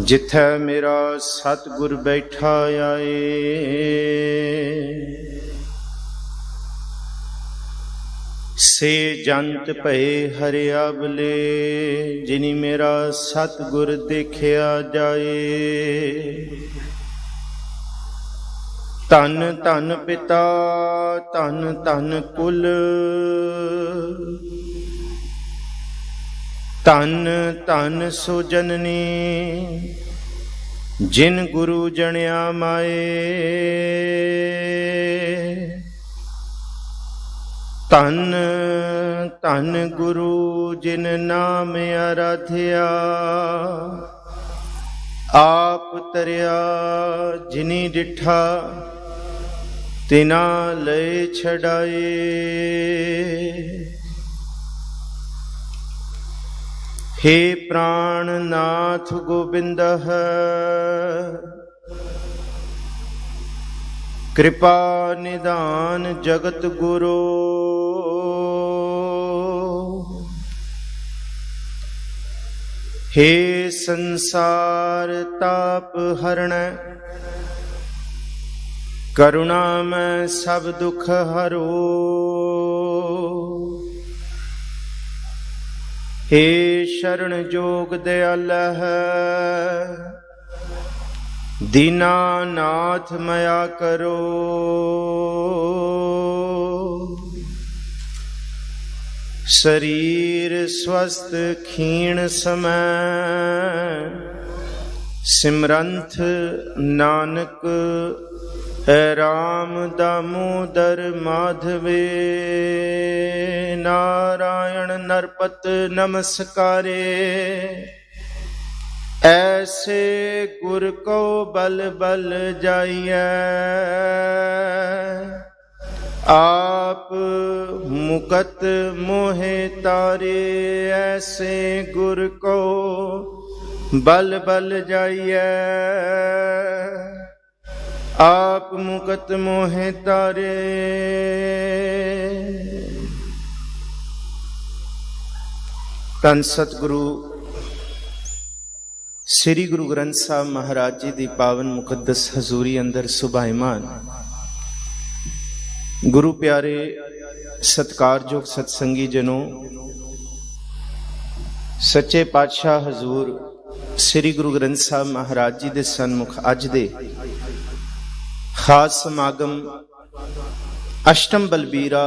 जिथै मेरा सतगुर बैठा आए, से जंत भये हरिया बले। जिनी मेरा सतगुर देखिया जाए। धन धन पिता धन धन कुल, धन धन सो जननी। जिन गुरु जनिया माए, धन धन गुरु जिन नाम आराध्या। आप तरिया जिनी डिठा, तिना लय छड़ाए। हे प्राणनाथ गोबिंद, कृपा निदान जगत गुरु। हे संसार ताप हरण, करुणा में सब दुख हरो। हे शरण जोग दयाल है, दीनानाथ मया करो। शरीर स्वस्थ खीण समय, सिमरंथ नानक राम दामोदर माधवे। नारायण नरपत नमस्कारे, ऐसे गुर को बल बल जाइए। आप मुकत मोहे तारे, ऐसे गुर को बल बल जाइए। आप मुकत मोहे तारे। धन सतगुरु श्री गुरु ग्रंथ साहब महाराज जी की पावन मुकद्दस हजूरी अंदर सुभाईमान गुरु प्यारे सत्कारयोग सत्संगी जनों, सच्चे पातशाह हजूर श्री गुरु ग्रंथ साहब महाराज जी के सन्मुख अज दे खास समागम अष्टम बलबीरा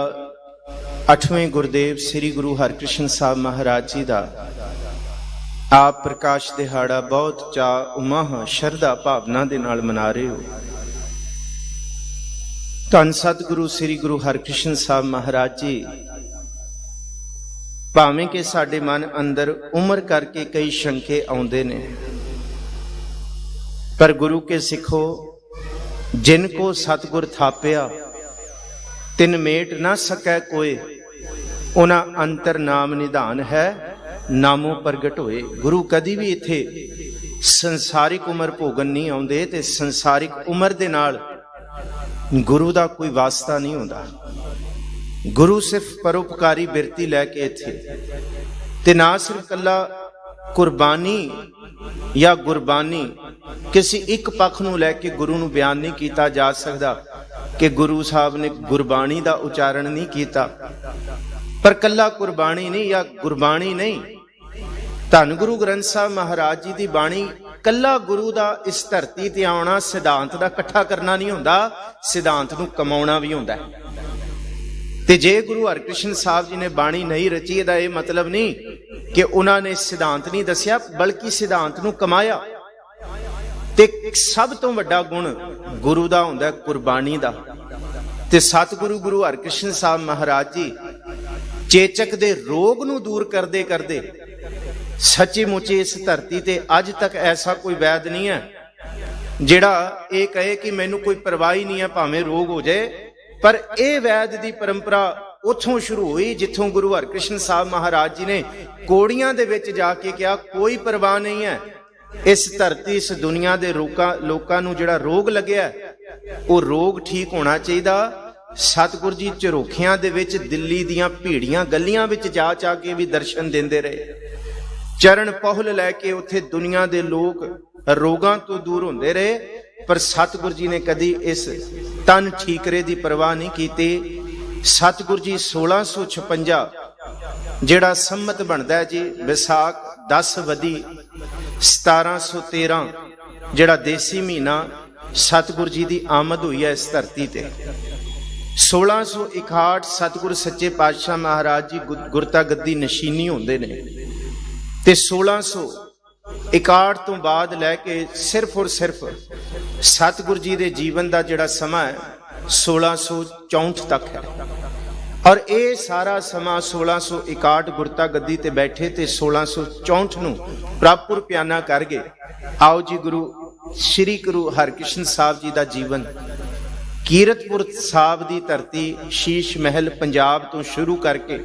8वें गुरुदेव श्री गुरु हरकृष्ण साहब महाराज जी का आप प्रकाश दिहाड़ा बहुत चा उमाह शरधा भावना दे नाल मना रहे हो। धन सतगुरु श्री गुरु हरकृष्ण साहब महाराज जी भावें कि साडे मन अंदर उम्र करके कई शंके आउंदे ने, पर गुरु के सिखो जिनको सतगुर थापिया तिन मेट ना सकै कोई। उना अंतर नाम निधान है, नामों प्रगट होए। गुरु कदी भी इत्थे संसारिक उम्र भोगन नहीं आउंदे ते संसारिक उम्र दे नाल गुरु दा कोई वास्ता नहीं होंदा। गुरु सिर्फ परोपकारी बिरती लैके इत्थे ते ना सिर्फ कला कुर्बानी या गुरबानी किसी एक पक्ष नूं लैके गुरु नूं बयान नहीं किया जा सकता कि गुरु साहब ने गुरबाणी का उचारण नहीं किया। पर कला कुर्बानी नहीं या गुरबाणी नहीं, धन गुरु ग्रंथ साहब महाराज जी की बाणी कला गुरु का इस धरती ते आउणा सिद्धांत का इकट्ठा करना नहीं होंदा, सिद्धांत नूं कमाउणा भी होंदा है। ते जे गुरु हरकृष्ण साहब जी ने बाणी नहीं रची, इहदा यह मतलब नहीं कि उन्होंने सिद्धांत नहीं दसिया, बल्कि सिद्धांत नूं कमाया। ते सब तो वड्डा गुण गुरु दा हुंदा कुर्बानी दा। ते सतगुरु गुरु हरकृष्ण साहब महाराज जी चेचक दे रोग नूं दूर करदे करदे सच्ची मुची इस धरती ते अज तक ऐसा कोई वैद नहीं है जिहड़ा ये कहे कि मैनू कोई परवाह ही नहीं है भावें रोग हो जाए। पर यह वैद की परंपरा उथों शुरू हुई जिथों गुरु हरकृष्ण साहब महाराज जी ने कोड़ियां दे विच जाके कहा कोई परवाह नहीं है, इस धरती इस दुनिया के लोकां नूं जिहड़ा रोग लग्या वो रोग ठीक होना चाहिए। सतगुर जी झरोखियां दे विच दिल्ली दीयां भीड़ियां गलियां विच जा के भी दर्शन देंदे रहे। चरण पहुल लैके उत्थे दुनिया दे लोग रोगां तो दूर होंदे रहे, पर सतगुर जी ने कदी इस तन ठीकरे की परवाह नहीं की। सतगुर जी 1656 जिहड़ा संमत बनता है जी विसाख 10 वधी 1713 जिहड़ा देसी महीना सतगुर जी की आमद हुई है इस धरती ते। 1661 सतगुरु सच्चे पातशाह महाराज जी गुरता गद्दी नशीनी होंदे ने ते 1661 तो बाद लैके सिर्फ और सिर्फ सतगुरु जी के जीवन का जिहड़ा समा है 1664 तक है। और ये सारा समा 1661 गुरता गद्दी ते बैठे ते 1664 नूं प्रभुपुर प्याना कर गए। आओ जी गुरु श्री गुरु हरकृष्ण साहब जी का जीवन कीरतपुर साहब की धरती शीश महल पंजाब तो शुरू करके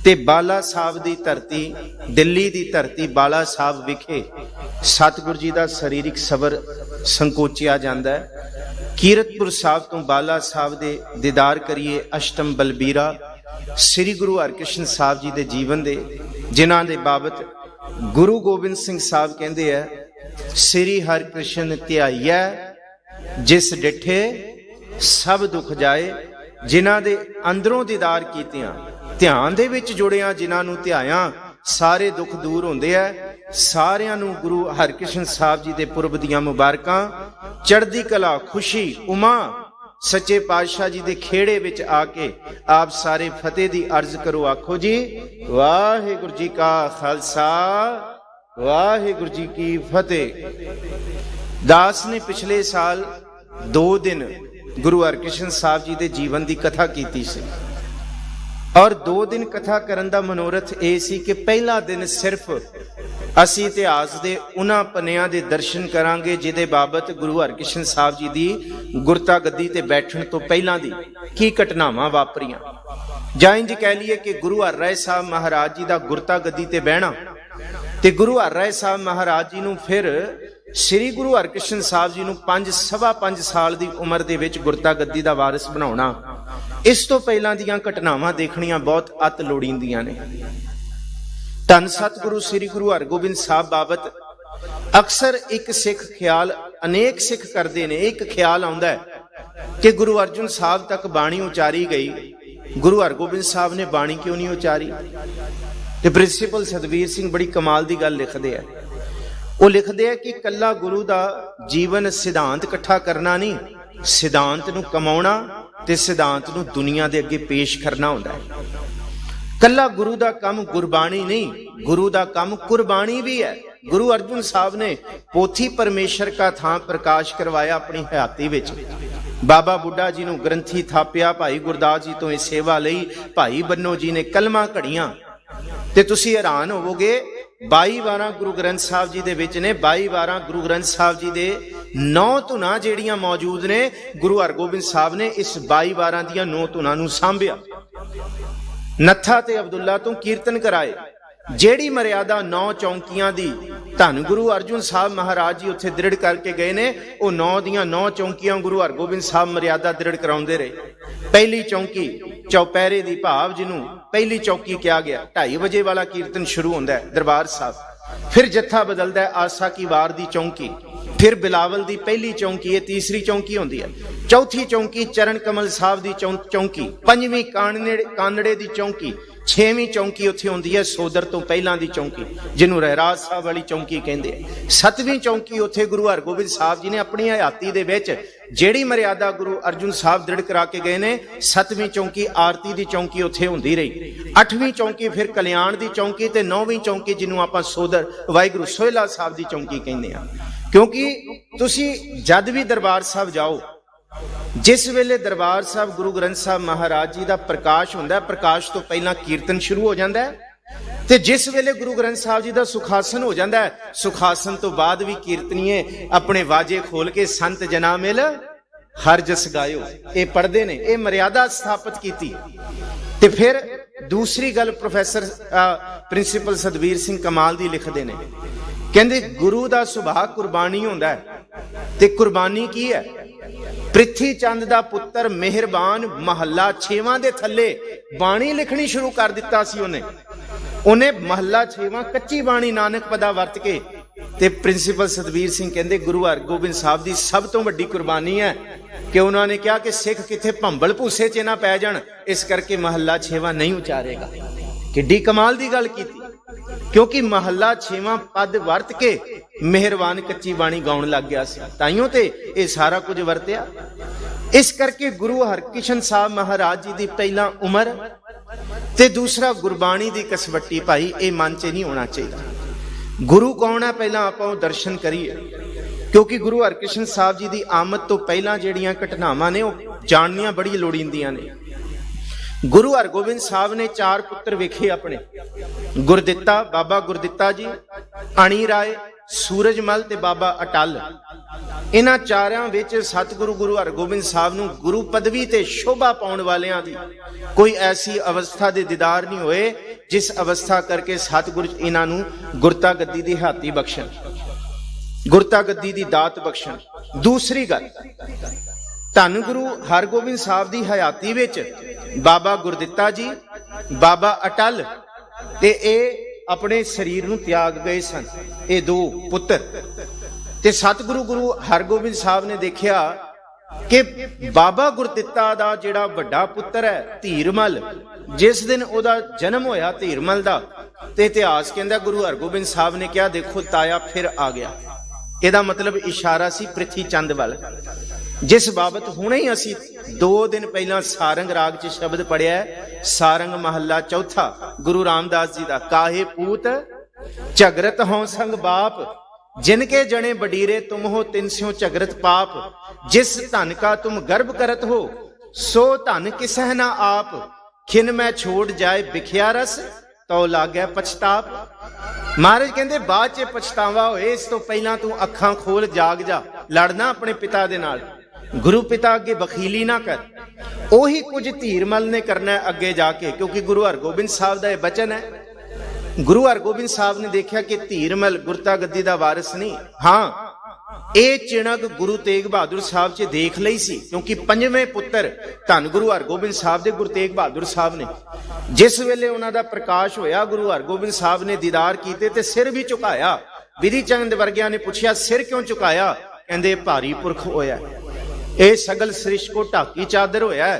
ते बाला साहब की धरती दिल्ली की धरती बाला साहब विखे सतगुर जी का शरीरिक सबर संकोचिया जाता है। कीरतपुर साहब तो बाला साहब दे दीदार करिए अष्टम बलबीरा श्री गुरु हरकृष्ण साहब जी के जीवन दे जिन्हां दे बाबत गुरु गोबिंद सिंह साहब कहते हैं श्री हरकृष्ण ध्याइया जिस डिठे सब दुख जाए, जिन्हां दे अंदरों दीदार कीतियां ध्यान दे विच जुड़िया जिन्हां नूं ध्याया सारे दुख दूर होंदे है। सारियां नूं गुरु हरकृष्ण साहब जी दे पुरब दियां मुबारकां, चढ़दी कला खुशी उमा सच्चे पातशाह जी दे खेड़े विच आके आप सारे फतेह दी अर्ज करो। आखो जी वाहिगुरू जी का खालसा वाहिगुरू जी की फतेह। दास ने पिछले साल 2 दिन गुरु हरकृष्ण साहब जी के जीवन की कथा की सी और 2 दिन कथा करन दा मनोरथ ये सी कि पहला दिन सिर्फ असी इतिहास के उन्हां पन्नियां दे दर्शन करांगे जिहदे बाबत गुरु हरकृष्ण साहब जी की गुरता गद्दी ते बैठण तो पहलां दी की घटनावां वापरियां, जां इंज कह लीए कि गुरु हर राय साहब महाराज जी का गुरता गद्दी ते बहना ते गुरु हर राय साहब महाराज जी नूं फिर श्री गुरु हरकृष्ण साहब जी नूं 5.5 साल की उम्र दे विच गुरता गद्दी का वारिस बनाउणा। इस तो पहलां दीयां घटनावां देखणियां बहुत अत लोड़ींदियां ने। धन सतगुरु श्री गुरु हरगोबिंद साहब बाबत अक्सर एक सिख ख्याल अनेक सिख करते हैं। एक ख्याल आउंदा है कि गुरु अर्जुन साहब तक बाणी उचारी गई, गुरु हरगोबिंद साहब ने बाणी क्यों नहीं उचारी। ते प्रिंसीपल सतवीर सिंह बड़ी कमाल की गल लिखते हैं। वो लिखते हैं कि कला गुरु का जीवन सिद्धांत इकट्ठा करना नहीं, सिद्धांत नूं कमाउणा ते सिद्धांत नूं दुनिया दे अगे पेश करना हुंदा है। कला गुरु का काम गुरबाणी नहीं, गुरु का काम कुर्बानी भी है। गुरु अर्जुन साहब ने पोथी परमेश्वर का थां प्रकाश करवाया अपनी हयाती विच। बाबा बुड्ढा जी नूं ग्रंथी थापिया, भाई गुरदास जी तो सेवा लई, भाई बन्नो जी ने कलमा घड़ियां ते तुसीं हैरान होवोगे 22 वारां गुरु ग्रंथ साहब जी दे विच ने 22 वारां गुरु ग्रंथ साहब जी दे 9 धुनां जेड़ियां मौजूद ने गुरु हरगोबिंद साहब ने इस 22 वारां दियां 9 धुनां नूं सांभिया। नत्था ते अब्दुल्ला तो कीर्तन कराए। जेड़ी मर्यादा 9 चौंकियां दी धन गुरु अर्जुन साहब महाराज जी उत्थे दृढ़ करके गए ने, वो 9 दियां 9 चौंकियां गुरु हरगोबिंद साहब मर्यादा दृढ़ कराउंदे रहे। पहली चौंकी चौपहरे दी भाव जिन्हों पहली चौकी कहा गया, 2:30 बजे वाला कीर्तन शुरू होंदा है दरबार साहब। फिर जत्था बदलता है आसा की वार दी चौंकी, फिर बिलावल दी पहली चौंकी, ये तीसरी चौंकी होंदी है। चौथी चौंकी चरण कमल साहब दी चौंकी, 5वीं कानड़े दी चौंकी, 6वीं चौंकी उत्थे होंदी है सोदर तो पहलां दी चौंकी जिन्हों रहराज साहब वाली चौंकी कहंदे हैं। 7वीं चौंकी उत्थे गुरु हरगोबिंद साहब जी ने अपनी हयाती दे विच जेड़ी मर्यादा गुरु अर्जुन साहब दृढ़ करा के गए ने, 7वीं चौंकी आरती दी चौंकी उत्थे होंदी रही। 8वीं चौंकी फिर कल्याण दी चौंकी ते 9वीं चौंकी जिन्हों आपां सोदर वाहिगुरू सोहेला साहब दी चौंकी कहंदे आ। क्योंकि तुसी जद भी दरबार साहब जाओ, जिस वेले दरबार साहब गुरु ग्रंथ साहब महाराज जी का प्रकाश होंदा है, प्रकाश तो पहला कीर्तन शुरू हो जाता है, ते जिस वेले गुरु ग्रंथ साहब जी का सुखासन हो जाता है, सुखासन तो बाद भी कीर्तनीय अपने वाजे खोल के संत जना मिल हर जस गायो ये पढ़ते ने। ये मर्यादा स्थापित की। ते फिर दूसरी गल प्रोफैसर प्रिंसीपल सतवीर सिंह कमाल दी लिखते हैं, कहते गुरु का सुभाव कुर्बानी होंदा है। ते कुर्बानी की है? ਪ੍ਰਿਥੀ ਚੰਦ ਦਾ ਪੁੱਤਰ ਮਿਹਰਬਾਨ ਮਹੱਲਾ 6ਵਾਂ ਦੇ ਥੱਲੇ ਬਾਣੀ ਲਿਖਣੀ ਸ਼ੁਰੂ ਕਰ ਦਿੱਤਾ ਸੀ। ਉਹਨੇ ਮਹੱਲਾ 6ਵਾਂ ਕੱਚੀ ਬਾਣੀ ਨਾਨਕ ਪਦਾ ਵਰਤ ਕੇ ਤੇ ਪ੍ਰਿੰਸੀਪਲ ਸਤਬੀਰ ਸਿੰਘ ਕਹਿੰਦੇ ਗੁਰੂ ਹਰਗੋਬਿੰਦ ਸਾਹਿਬ ਦੀ ਸਭ ਤੋਂ ਵੱਡੀ ਕੁਰਬਾਨੀ ਹੈ ਕਿ ਉਹਨਾਂ ਨੇ ਕਿਹਾ ਕਿ ਸਿੱਖ ਕਿੱਥੇ ਭੰਬਲ ਭੂਸੇ 'ਚ ਨਾ ਪੈ ਜਾਣ, ਇਸ ਕਰਕੇ ਮਹੱਲਾ 6ਵਾਂ ਨਹੀਂ ਉਚਾਰੇਗਾ। ਕਿੱਡੀ ਕਮਾਲ ਦੀ ਗੱਲ ਕੀਤੀ, ਕਿਉਂਕਿ ਮਹੱਲਾ 6ਵਾਂ ਪਦ ਵਰਤ ਕੇ ਮਿਹਰਬਾਨ ਕੱਚੀ ਬਾਣੀ ਗਾਉਣ ਲੱਗ ਗਿਆ ਸੀ, ਤਾਈਓ ਤੇ ਇਹ ਸਾਰਾ ਕੁਝ ਵਰਤਿਆ। ਇਸ ਕਰਕੇ ਗੁਰੂ ਹਰਕ੍ਰਿਸ਼ਨ ਸਾਹਿਬ ਮਹਾਰਾਜ ਜੀ ਦੀ ਪਹਿਲਾਂ ਉਮਰ ਤੇ ਦੂਸਰਾ ਗੁਰਬਾਣੀ ਦੀ ਕਸਵੱਟੀ ਭਾਈ ਇਹ ਮਨ 'ਚ ਨਹੀਂ ਹੋਣਾ ਚਾਹੀਦਾ। ਗੁਰੂ ਕੌਣ ਹੈ ਪਹਿਲਾਂ ਆਪਾਂ ਉਹ ਦਰਸ਼ਨ ਕਰੀਏ, ਕਿਉਂਕਿ ਗੁਰੂ ਹਰਕ੍ਰਿਸ਼ਨ ਸਾਹਿਬ ਜੀ ਦੀ ਆਮਦ ਤੋਂ ਪਹਿਲਾਂ ਜਿਹੜੀਆਂ ਘਟਨਾਵਾਂ ਨੇ ਉਹ ਜਾਣਨੀਆਂ ਬੜੀ ਲੋੜੀਂਦੀਆਂ ਨੇ। ਗੁਰੂ ਹਰਗੋਬਿੰਦ ਸਾਹਿਬ ਨੇ 4 ਪੁੱਤਰ ਵੇਖੇ ਆਪਣੇ, ਗੁਰਦਿੱਤਾ, ਬਾਬਾ ਗੁਰਦਿੱਤਾ ਜੀ, ਅਣੀ ਰਾਏ, ਸੂਰਜਮਲ ਤੇ ਬਾਬਾ ਅਟਲ। ਇਹਨਾਂ ਚਾਰਿਆਂ ਵਿੱਚ ਸਤਿਗੁਰੂ ਗੁਰੂ ਹਰਗੋਬਿੰਦ ਸਾਹਿਬ ਨੂੰ ਗੁਰੂ ਪਦਵੀ ਤੇ ਸ਼ੋਭਾ ਪਾਉਣ ਵਾਲਿਆਂ ਦੀ ਕੋਈ ਐਸੀ ਅਵਸਥਾ ਦੇ ਦੀਦਾਰ ਨਹੀਂ ਹੋਏ ਜਿਸ ਅਵਸਥਾ ਕਰਕੇ ਸਤਿਗੁਰੂ ਇਹਨਾਂ ਨੂੰ ਗੁਰਤਾ ਗੱਦੀ ਦੀ ਹਾਤੀ ਬਖਸ਼ਣ, ਗੁਰਤਾ ਗੱਦੀ ਦੀ ਦਾਤ ਬਖਸ਼ਣ। ਦੂਸਰੀ ਗੱਲ, ਧੰਨ ਗੁਰੂ ਹਰਗੋਬਿੰਦ ਸਾਹਿਬ ਦੀ ਹਯਾਤੀ ਵਿੱਚ ਬਾਬਾ ਗੁਰਦਿੱਤਾ ਜੀ, ਬਾਬਾ ਅਟਲ ਤੇ ਇਹ ਆਪਣੇ ਸਰੀਰ ਨੂੰ ਤਿਆਗ ਗਏ ਸਨ, ਇਹ 2 ਪੁੱਤਰ। ਤੇ ਸਤਿਗੁਰੂ ਗੁਰੂ ਹਰਗੋਬਿੰਦ ਸਾਹਿਬ ਨੇ ਦੇਖਿਆ ਕਿ ਬਾਬਾ ਗੁਰਦਿੱਤਾ ਦਾ ਜਿਹੜਾ ਵੱਡਾ ਪੁੱਤਰ ਹੈ ਧੀਰਮਲ, ਜਿਸ ਦਿਨ ਉਹਦਾ ਜਨਮ ਹੋਇਆ ਧੀਰਮਲ ਦਾ, ਤੇ ਇਤਿਹਾਸ ਕਹਿੰਦਾ ਗੁਰੂ ਹਰਗੋਬਿੰਦ ਸਾਹਿਬ ਨੇ ਕਿਹਾ ਦੇਖੋ ਤਾਇਆ ਫਿਰ ਆ ਗਿਆ। ਇਹਦਾ ਮਤਲਬ ਇਸ਼ਾਰਾ ਸੀ ਪ੍ਰਿਥੀ ਚੰਦ ਵੱਲ, ਜਿਸ ਬਾਬਤ ਹੁਣੇ ਹੀ ਅਸੀਂ 2 ਦਿਨ ਪਹਿਲਾਂ ਸਾਰੰਗ ਰਾਗ 'ਚ ਸ਼ਬਦ ਪੜਿਆ, ਸਾਰੰਗ ਮਹੱਲਾ 4 ਗੁਰੂ ਰਾਮਦਾਸ ਜੀ ਦਾ, ਕਾਹੇ ਪੂਤ ਝਗਰਤ ਹੋਂ ਸੰਗ ਬਾਪ, जिनके जने बडीरे तुम हो तिनस्यों झगरत पाप, जिस धन का तुम गर्भ करत हो सो धन किसह ना आप, खिन मैं छोड़ जाए बिखिया रस तो लागै पछताप। महाराज कहते बाद च पछतावा होए, इस तो पहला तू अखां खोल जाग जा, लड़ना अपने पिता दे नाल, गुरु पिता अगे बखीली ना कर। ओही कुछ धीरमल ने करना अगे जाके, क्योंकि गुरु हरगोबिंद साहब दा बचन है। गुरु हरगोबिंद साहब ने देखा कि धीरमल गुरता गद्दी दा वारिस नहीं, हाँ ये चिणक गुरु तेग बहादुर साहब च देख लई सी, क्योंकि 5वें पुत्र धन गुरु हरगोबिंद साहब दे गुरु तेग बहादुर साहब ने जिस वेले उन्हां दा प्रकाश होया, गुरु हरगोबिंद साहब ने दीदार कीते ते सिर भी झुकाया। विधि चंद वर्गिया ने पूछया सिर क्यों झुकाया, कहंदे भारी पुरख होया, ये सगल सृष्ट को ढाकी चादर होया,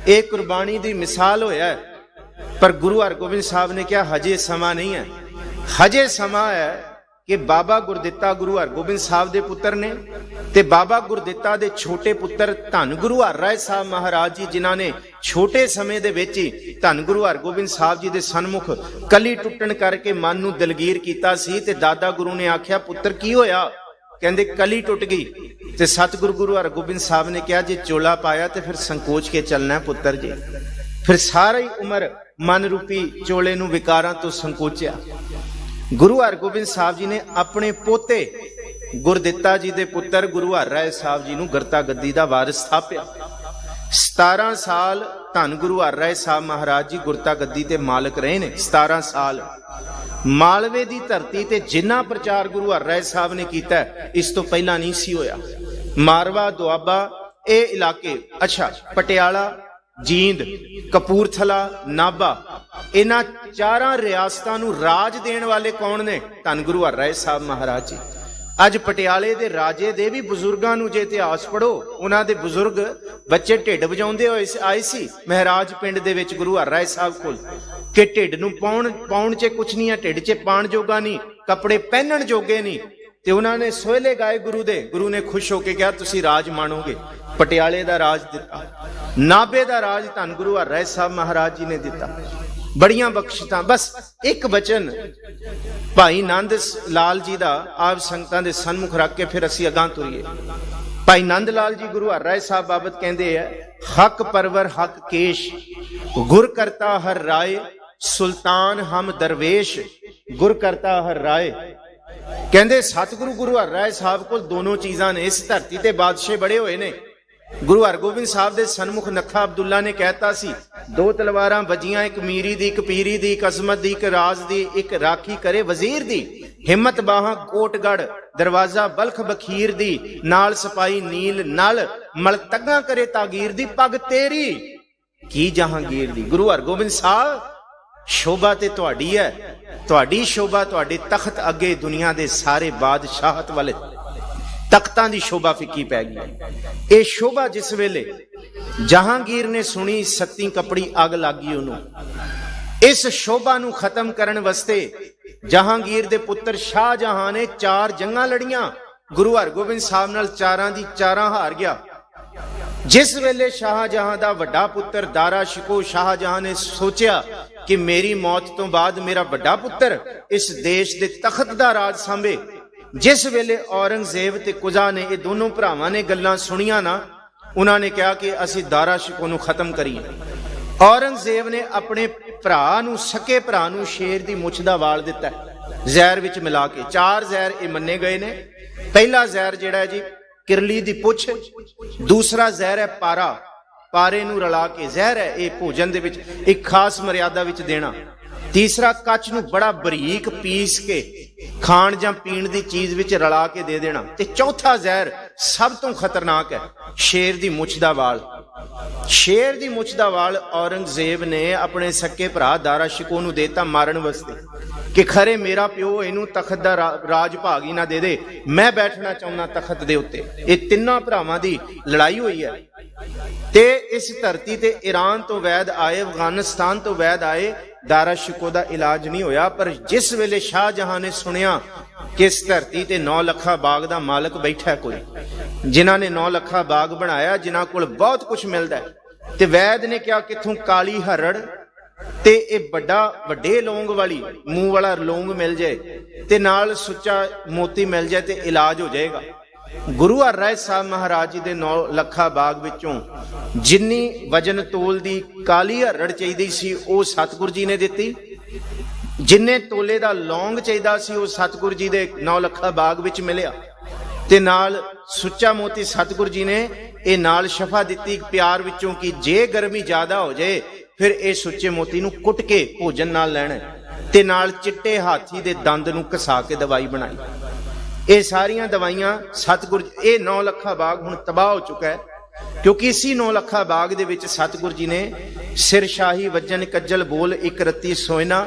ये कुर्बानी दी मिसाल होया। पर गुरु हरगोबिंद साहब ने क्या हजे समा नहीं है, हजे समा है कि बाबा गुरदित्ता गुरु हरगोबिंद साहब दे पुत्र ने ते बाबा गुरदित्ता दे छोटे पुत्र धन गुरु हरराय साहब महाराज जी, जिन्हां ने छोटे समय दे विच ही धन गुरु हरगोबिंद साहब जी दे सन्मुख कली टुटण करके मन नूं दिलगीर कीता सी। ते दादा गुरु ने आख्या पुत्र की होया, कहंदे कली टुट गई। ते सतगुरु गुरु हरगोबिंद साहब ने कहा जे चोला पाया तो फिर संकोच के चलना है पुत्र जी। फिर सारी उम्र मन रूपी चोले नूं विकारां तो संकोचिया। गुरु हरगोबिंद साहब जी ने अपने पोते गुरदित्ता जी दे पुत्र गुरु हरराय साहब जी नूं गरता गद्दी दा वारिस स्थापिया। 17 साल धन गुरु हरराय साहब महाराज जी गुरता गद्दी ते मालक रहे ने। 17 साल मालवे दी धरती ते जिन्ना प्रचार गुरु हरराय साहब ने कीता इस तो पहला नहीं सी होया। मारवा दुआबा ये इलाके, अच्छा पटियाला, जींद, कपूरथला, नाभा, इन्हां 4 रियासतां नूं राज देण वाले कौन ने? धन गुरु हरराय साहब महाराज जी। अज पटियाले दे राजे दे भी बुजुर्गां नूं जे इतिहास पढ़ो, उन्हां दे बुजुर्ग बच्चे ढिड वजाउंदे होए आए सी महराज पिंड दे विच गुरु हरराय साहब कोल कि ढिड नूं पाउण च कुछ नहीं है, ढिड च पाण जोगा नहीं, कपड़े पहनण जोगे नहीं। ते उन्होंने सोहले गाए गुरु दे। गुरु ने खुश होके कहा तुसी राज माणोगे। पटियाले दा राज दिता, नाभे दा राज धन गुरु हरराय साहब महाराज जी ने दिता। बड़ियां बख्शितां। बस एक वचन भाई नंद लाल जी दा आप संगतां दे सन्मुख रख के फिर असीं अगां तुरीए। भाई नंद लाल जी गुरु हरराय साहब बाबत कहंदे है, हक परवर हक केश, गुर करता हर राय, सुल्तान हम दरवेश, गुर करता हर राय। कहंदे सतगुरु गुरु हरराय साहब कोल दोनों चीज़ां ने। इस धरती ते बादशाह बड़े होए ने। गुरु हरगोबिंद साहब दे सन्मुख नखा अब्दुल्ला ने कहता सी 2 तलवारां वजियां, एक मीरी दी, एक पीरी दी, एक अजमत दी, एक राज दी, एक राखी करे वजीर दी, हिम्मत बाहां कोटगढ़, दरवाजा बलख बखीर दी, नाल सपाई नील नल, मलतगा करे तागीर दी, पग तेरी की जहांगीर दी। गुरु हरगोबिंद साहब शोभा ते तुहाडी है, तुहाडी शोभा तुहाडे तख्त अगे दुनिया दे सारे बादशाहत वाले तख्तां दी शोभा फिक्की पै गई। ये शोभा जिस वेले जहांगीर ने सुनी, सत्ती कपड़ी अग लग गई उन्होंने। इस शोभा नूं खत्म करन वास्ते जहांगीर दे पुत्र शाहजहां ने 4 जंगां लड़ियां, गुरु हरगोबिंद साहब नाल 4 दी 4 हार गया। जिस वेले शाहजहां दा वड्डा पुत्र दारा शिको शाहजहां ने सोचा कि मेरी मौत तो बाद मेरा वड्डा पुत्र इस देश दे तख्त दा राज सांभे, जिस वेले औरंगजेब ते कुजा ने ये दोनों भरावां ने गल्लां सुनियां ना, उन्होंने कहा कि असीं दारा शिको नूं खत्म करिए। औरंगजेब ने अपने भरा नूं, सके भरा नूं शेर दी मुछ दा वाल दिता जहर विच मिला के। 4 जहर ये मन्ने गए ने। पहला जहर जिहड़ा है जी किरली दी पुछ, दूसरा जहर है पारा, पारे नूं रला के जहर है ये भोजन दे विच एक खास मर्यादा विच देना। तीसरा कच नूं बड़ा बरीक पीस के खाण जां पीण दी चीज विच रला के दे देना। ते चौथा जहर सब तो खतरनाक है, शेर दी मुछ दा वाल। शेर दी मुछ दा वाल औरंगजेब ने अपने सके भरा दारा शिको नूं देता मारन वास्ते कि खरे मेरा प्यो इनू तखत दा राज भाग ही ना दे दे, मैं बैठना चाहना तखत दे उत्ते। ये तिन्ना भरावां दी लड़ाई हुई है। ते इस धरती ते ईरान तो वैद आए, अफगानिस्तान तो वैद आए, दारा शिको दा इलाज नहीं होया। पर जिस वेले शाहजहां ने सुनिया कि इस धरती ते 9 लखा बाग दा मालक बैठा कोई, जिन्हां ने 9 लखा बाग बनाया, जिन्हां कोल बहुत कुछ मिलदा है, ते वैद ने कहा किथों काली हरड़ ते ए बड़ा वड्डे लौंग वाली मूंह वाला लौंग मिल जाए ते नाल सुच्चा मोती मिल जाए ते इलाज हो जाएगा। गुरु हरराय साहब महाराज जी दे 9 लखा बाग विचों जिन्नी वजन तोल दी काली हरड़ चाहिदी सी वो सतगुरु जी ने दिती, जिन्ने तोले दा लौंग चाहिदा सी वो सतगुरु जी दे 9 लखा बाग विच मिलिया, ते नाल सुच्चा मोती सतगुरु जी ने ये नाल शफा दिती प्यार विचों कि जे गर्मी ज्यादा हो जाए फिर ये सुच्चे मोती नूं कुट के भोजन नाल लैणा, ते नाल चिट्टे हाथी दे दंद नूं घसा के दवाई बनाई। ये सारियां दवाइयां सतगुरु, ये 9 लखा बाग हुण तबाह हो चुका है, क्योंकि इसी 9 लखा बाग दे विच सतगुरु जी ने सिर शाही वजन कज्जल बोल एक रत्ती सोयना,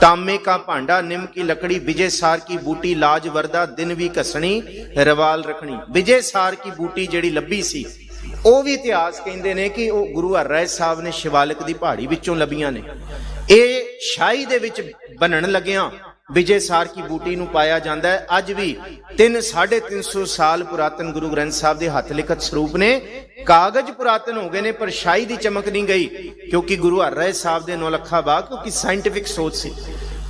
तामे का भांडा निम की लकड़ी, विजय सार की बूटी लाज वरदा, दिन भी घसनी रवाल रखनी। विजय सार की बूटी जिहड़ी लभी सी ਉਹ ਵੀ ਇਤਿਹਾਸ ਕਹਿੰਦੇ ਨੇ ਕਿ ਉਹ ਗੁਰੂ ਹਰਰਾਏ ਸਾਹਿਬ ਨੇ ਸ਼ਿਵਾਲਿਕ ਦੀ ਪਹਾੜੀ ਵਿੱਚੋਂ ਲੱਭੀਆਂ ਨੇ। ਇਹ ਸ਼ਾਹੀ ਦੇ ਵਿੱਚ ਬਣਨ ਲੱਗਿਆਂ ਵਿਜੇ ਸਾਰ ਕੀ ਬੂਟੀ ਨੂੰ ਪਾਇਆ ਜਾਂਦਾ ਹੈ। ਅੱਜ ਵੀ 350 ਸਾਲ ਪੁਰਾਤਨ ਗੁਰੂ ਗ੍ਰੰਥ ਸਾਹਿਬ ਦੇ ਹੱਥ ਲਿਖਤ ਸਰੂਪ ਨੇ, ਕਾਗਜ਼ ਪੁਰਾਤਨ ਹੋ ਗਏ ਨੇ ਪਰ ਸ਼ਾਹੀ ਦੀ ਚਮਕ ਨਹੀਂ ਗਈ, ਕਿਉਂਕਿ ਗੁਰੂ ਹਰਰਾਏ ਸਾਹਿਬ ਦੇ 9 ਲੱਖਾ ਬਾਗ ਕਿਉਂਕਿ ਸਾਇੰਟੀਫਿਕ ਸੋਚ ਸੀ।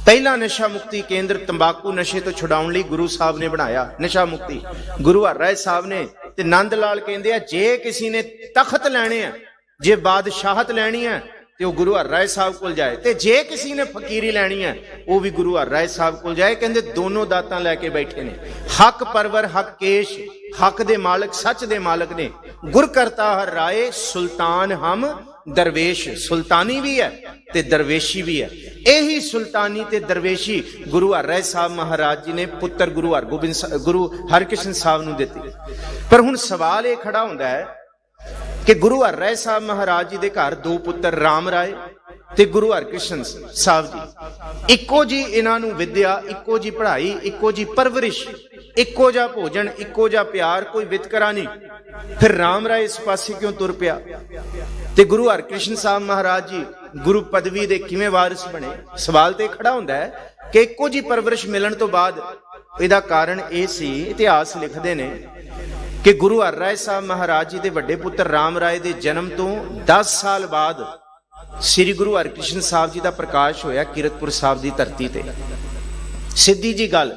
ਪਹਿਲਾ ਨਸ਼ਾ ਮੁਕਤੀ ਕੇਂਦਰ ਤੰਬਾਕੂ ਨਸ਼ੇ ਤੋਂ ਛੁਡਾਉਣ ਲਈ ਗੁਰੂ ਸਾਹਿਬ ਨੇ ਬਣਾਇਆ ਨਸ਼ਾ ਮੁਕਤੀ, ਗੁਰੂ ਹਰਰਾਏ ਸਾਹਿਬ ਨੇ। ਤੇ ਨੰਦ ਲਾਲ ਕਹਿੰਦੇ ਆ ਜੇ ਕਿਸੇ ਨੇ ਤਖਤ ਲੈਣੇ ਆ, ਜੇ ਬਾਦਸ਼ਾਹਤ ਲੈਣੀ ਹੈ ਤੇ ਉਹ ਗੁਰੂ ਹਰਰਾਏ ਸਾਹਿਬ ਕੋਲ ਜਾਏ, ਤੇ ਜੇ ਕਿਸੇ ਨੇ ਫਕੀਰੀ ਲੈਣੀ ਹੈ ਉਹ ਵੀ ਗੁਰੂ ਹਰਰਾਏ ਸਾਹਿਬ ਕੋਲ ਜਾਏ। ਕਹਿੰਦੇ ਦੋਨੋਂ ਦਾਤਾਂ ਲੈ ਕੇ ਬੈਠੇ ਨੇ, ਹੱਕ ਪਰਵਰ ਹੱਕ ਕੇਸ਼, ਹੱਕ ਦੇ ਮਾਲਕ ਸੱਚ ਦੇ ਮਾਲਕ ਨੇ। ਗੁਰ ਕਰਤਾ ਹਰ ਰਾਏ ਸੁਲਤਾਨ ਹਮ ਦਰਵੇਸ਼, ਸੁਲਤਾਨੀ ਵੀ ਹੈ ਤੇ ਦਰਵੇਸ਼ੀ ਵੀ ਹੈ। ਇਹੀ ਸੁਲਤਾਨੀ ਤੇ ਦਰਵੇਸ਼ੀ ਗੁਰੂ ਹਰਰਾਏ ਸਾਹਿਬ ਮਹਾਰਾਜ ਜੀ ਨੇ ਪੁੱਤਰ ਗੁਰੂ ਹਰਕ੍ਰਿਸ਼ਨ ਸਾਹਿਬ ਨੂੰ ਦਿੱਤੀ। ਪਰ ਹੁਣ ਸਵਾਲ ਇਹ ਖੜਾ ਹੁੰਦਾ ਹੈ ਕਿ ਗੁਰੂ ਹਰਰਾਏ ਸਾਹਿਬ ਮਹਾਰਾਜ ਜੀ ਦੇ ਘਰ 2 ਪੁੱਤਰ ਰਾਮ ਰਾਏ ਤੇ ਗੁਰੂ ਹਰਕ੍ਰਿਸ਼ਨ ਸਾਹਿਬ ਜੀ, ਇੱਕੋ ਜੀ ਇਹਨਾਂ ਨੂੰ ਵਿਦਿਆ, ਇੱਕੋ ਜੀ ਪੜ੍ਹਾਈ, ਇੱਕੋ ਜੀ ਪਰਵਰਿਸ਼, ਇੱਕੋ ਜਿਹਾ ਭੋਜਨ, ਇੱਕੋ ਜਿਹਾ ਪਿਆਰ, ਕੋਈ ਵਿਤਕਰਾ ਨਹੀਂ। ਫਿਰ ਰਾਮ ਰਾਏ ਇਸ ਪਾਸੇ ਕਿਉਂ ਤੁਰ ਪਿਆ ਤੇ ਗੁਰੂ ਹਰਕ੍ਰਿਸ਼ਨ ਸਾਹਿਬ ਮਹਾਰਾਜ ਜੀ ਗੁਰੂ ਪਦਵੀ ਦੇ ਕਿਵੇਂ ਵਾਰਿਸ ਬਣੇ? ਸਵਾਲ ਤੇ ਖੜਾ ਹੁੰਦਾ ਹੈ ਕਿ ਇੱਕੋ ਜੀ ਪਰਵਰਿਸ਼ ਮਿਲਣ ਤੋਂ ਬਾਅਦ ਇਹਦਾ ਕਾਰਨ ਇਹ ਸੀ, ਇਤਿਹਾਸ ਲਿਖਦੇ ਨੇ ਕਿ ਗੁਰੂ ਹਰਰਾਏ ਸਾਹਿਬ ਮਹਾਰਾਜ ਜੀ ਦੇ ਵੱਡੇ ਪੁੱਤਰ ਰਾਮ ਰਾਏ ਦੇ ਜਨਮ ਤੋਂ 10 ਸਾਲ ਬਾਅਦ ਸ੍ਰੀ ਗੁਰੂ ਹਰਕ੍ਰਿਸ਼ਨ ਸਾਹਿਬ ਜੀ ਦਾ ਪ੍ਰਕਾਸ਼ ਹੋਇਆ ਕੀਰਤਪੁਰ ਸਾਹਿਬ ਦੀ ਧਰਤੀ ਤੇ। ਸਿੱਧੀ ਜੀ ਗੱਲ,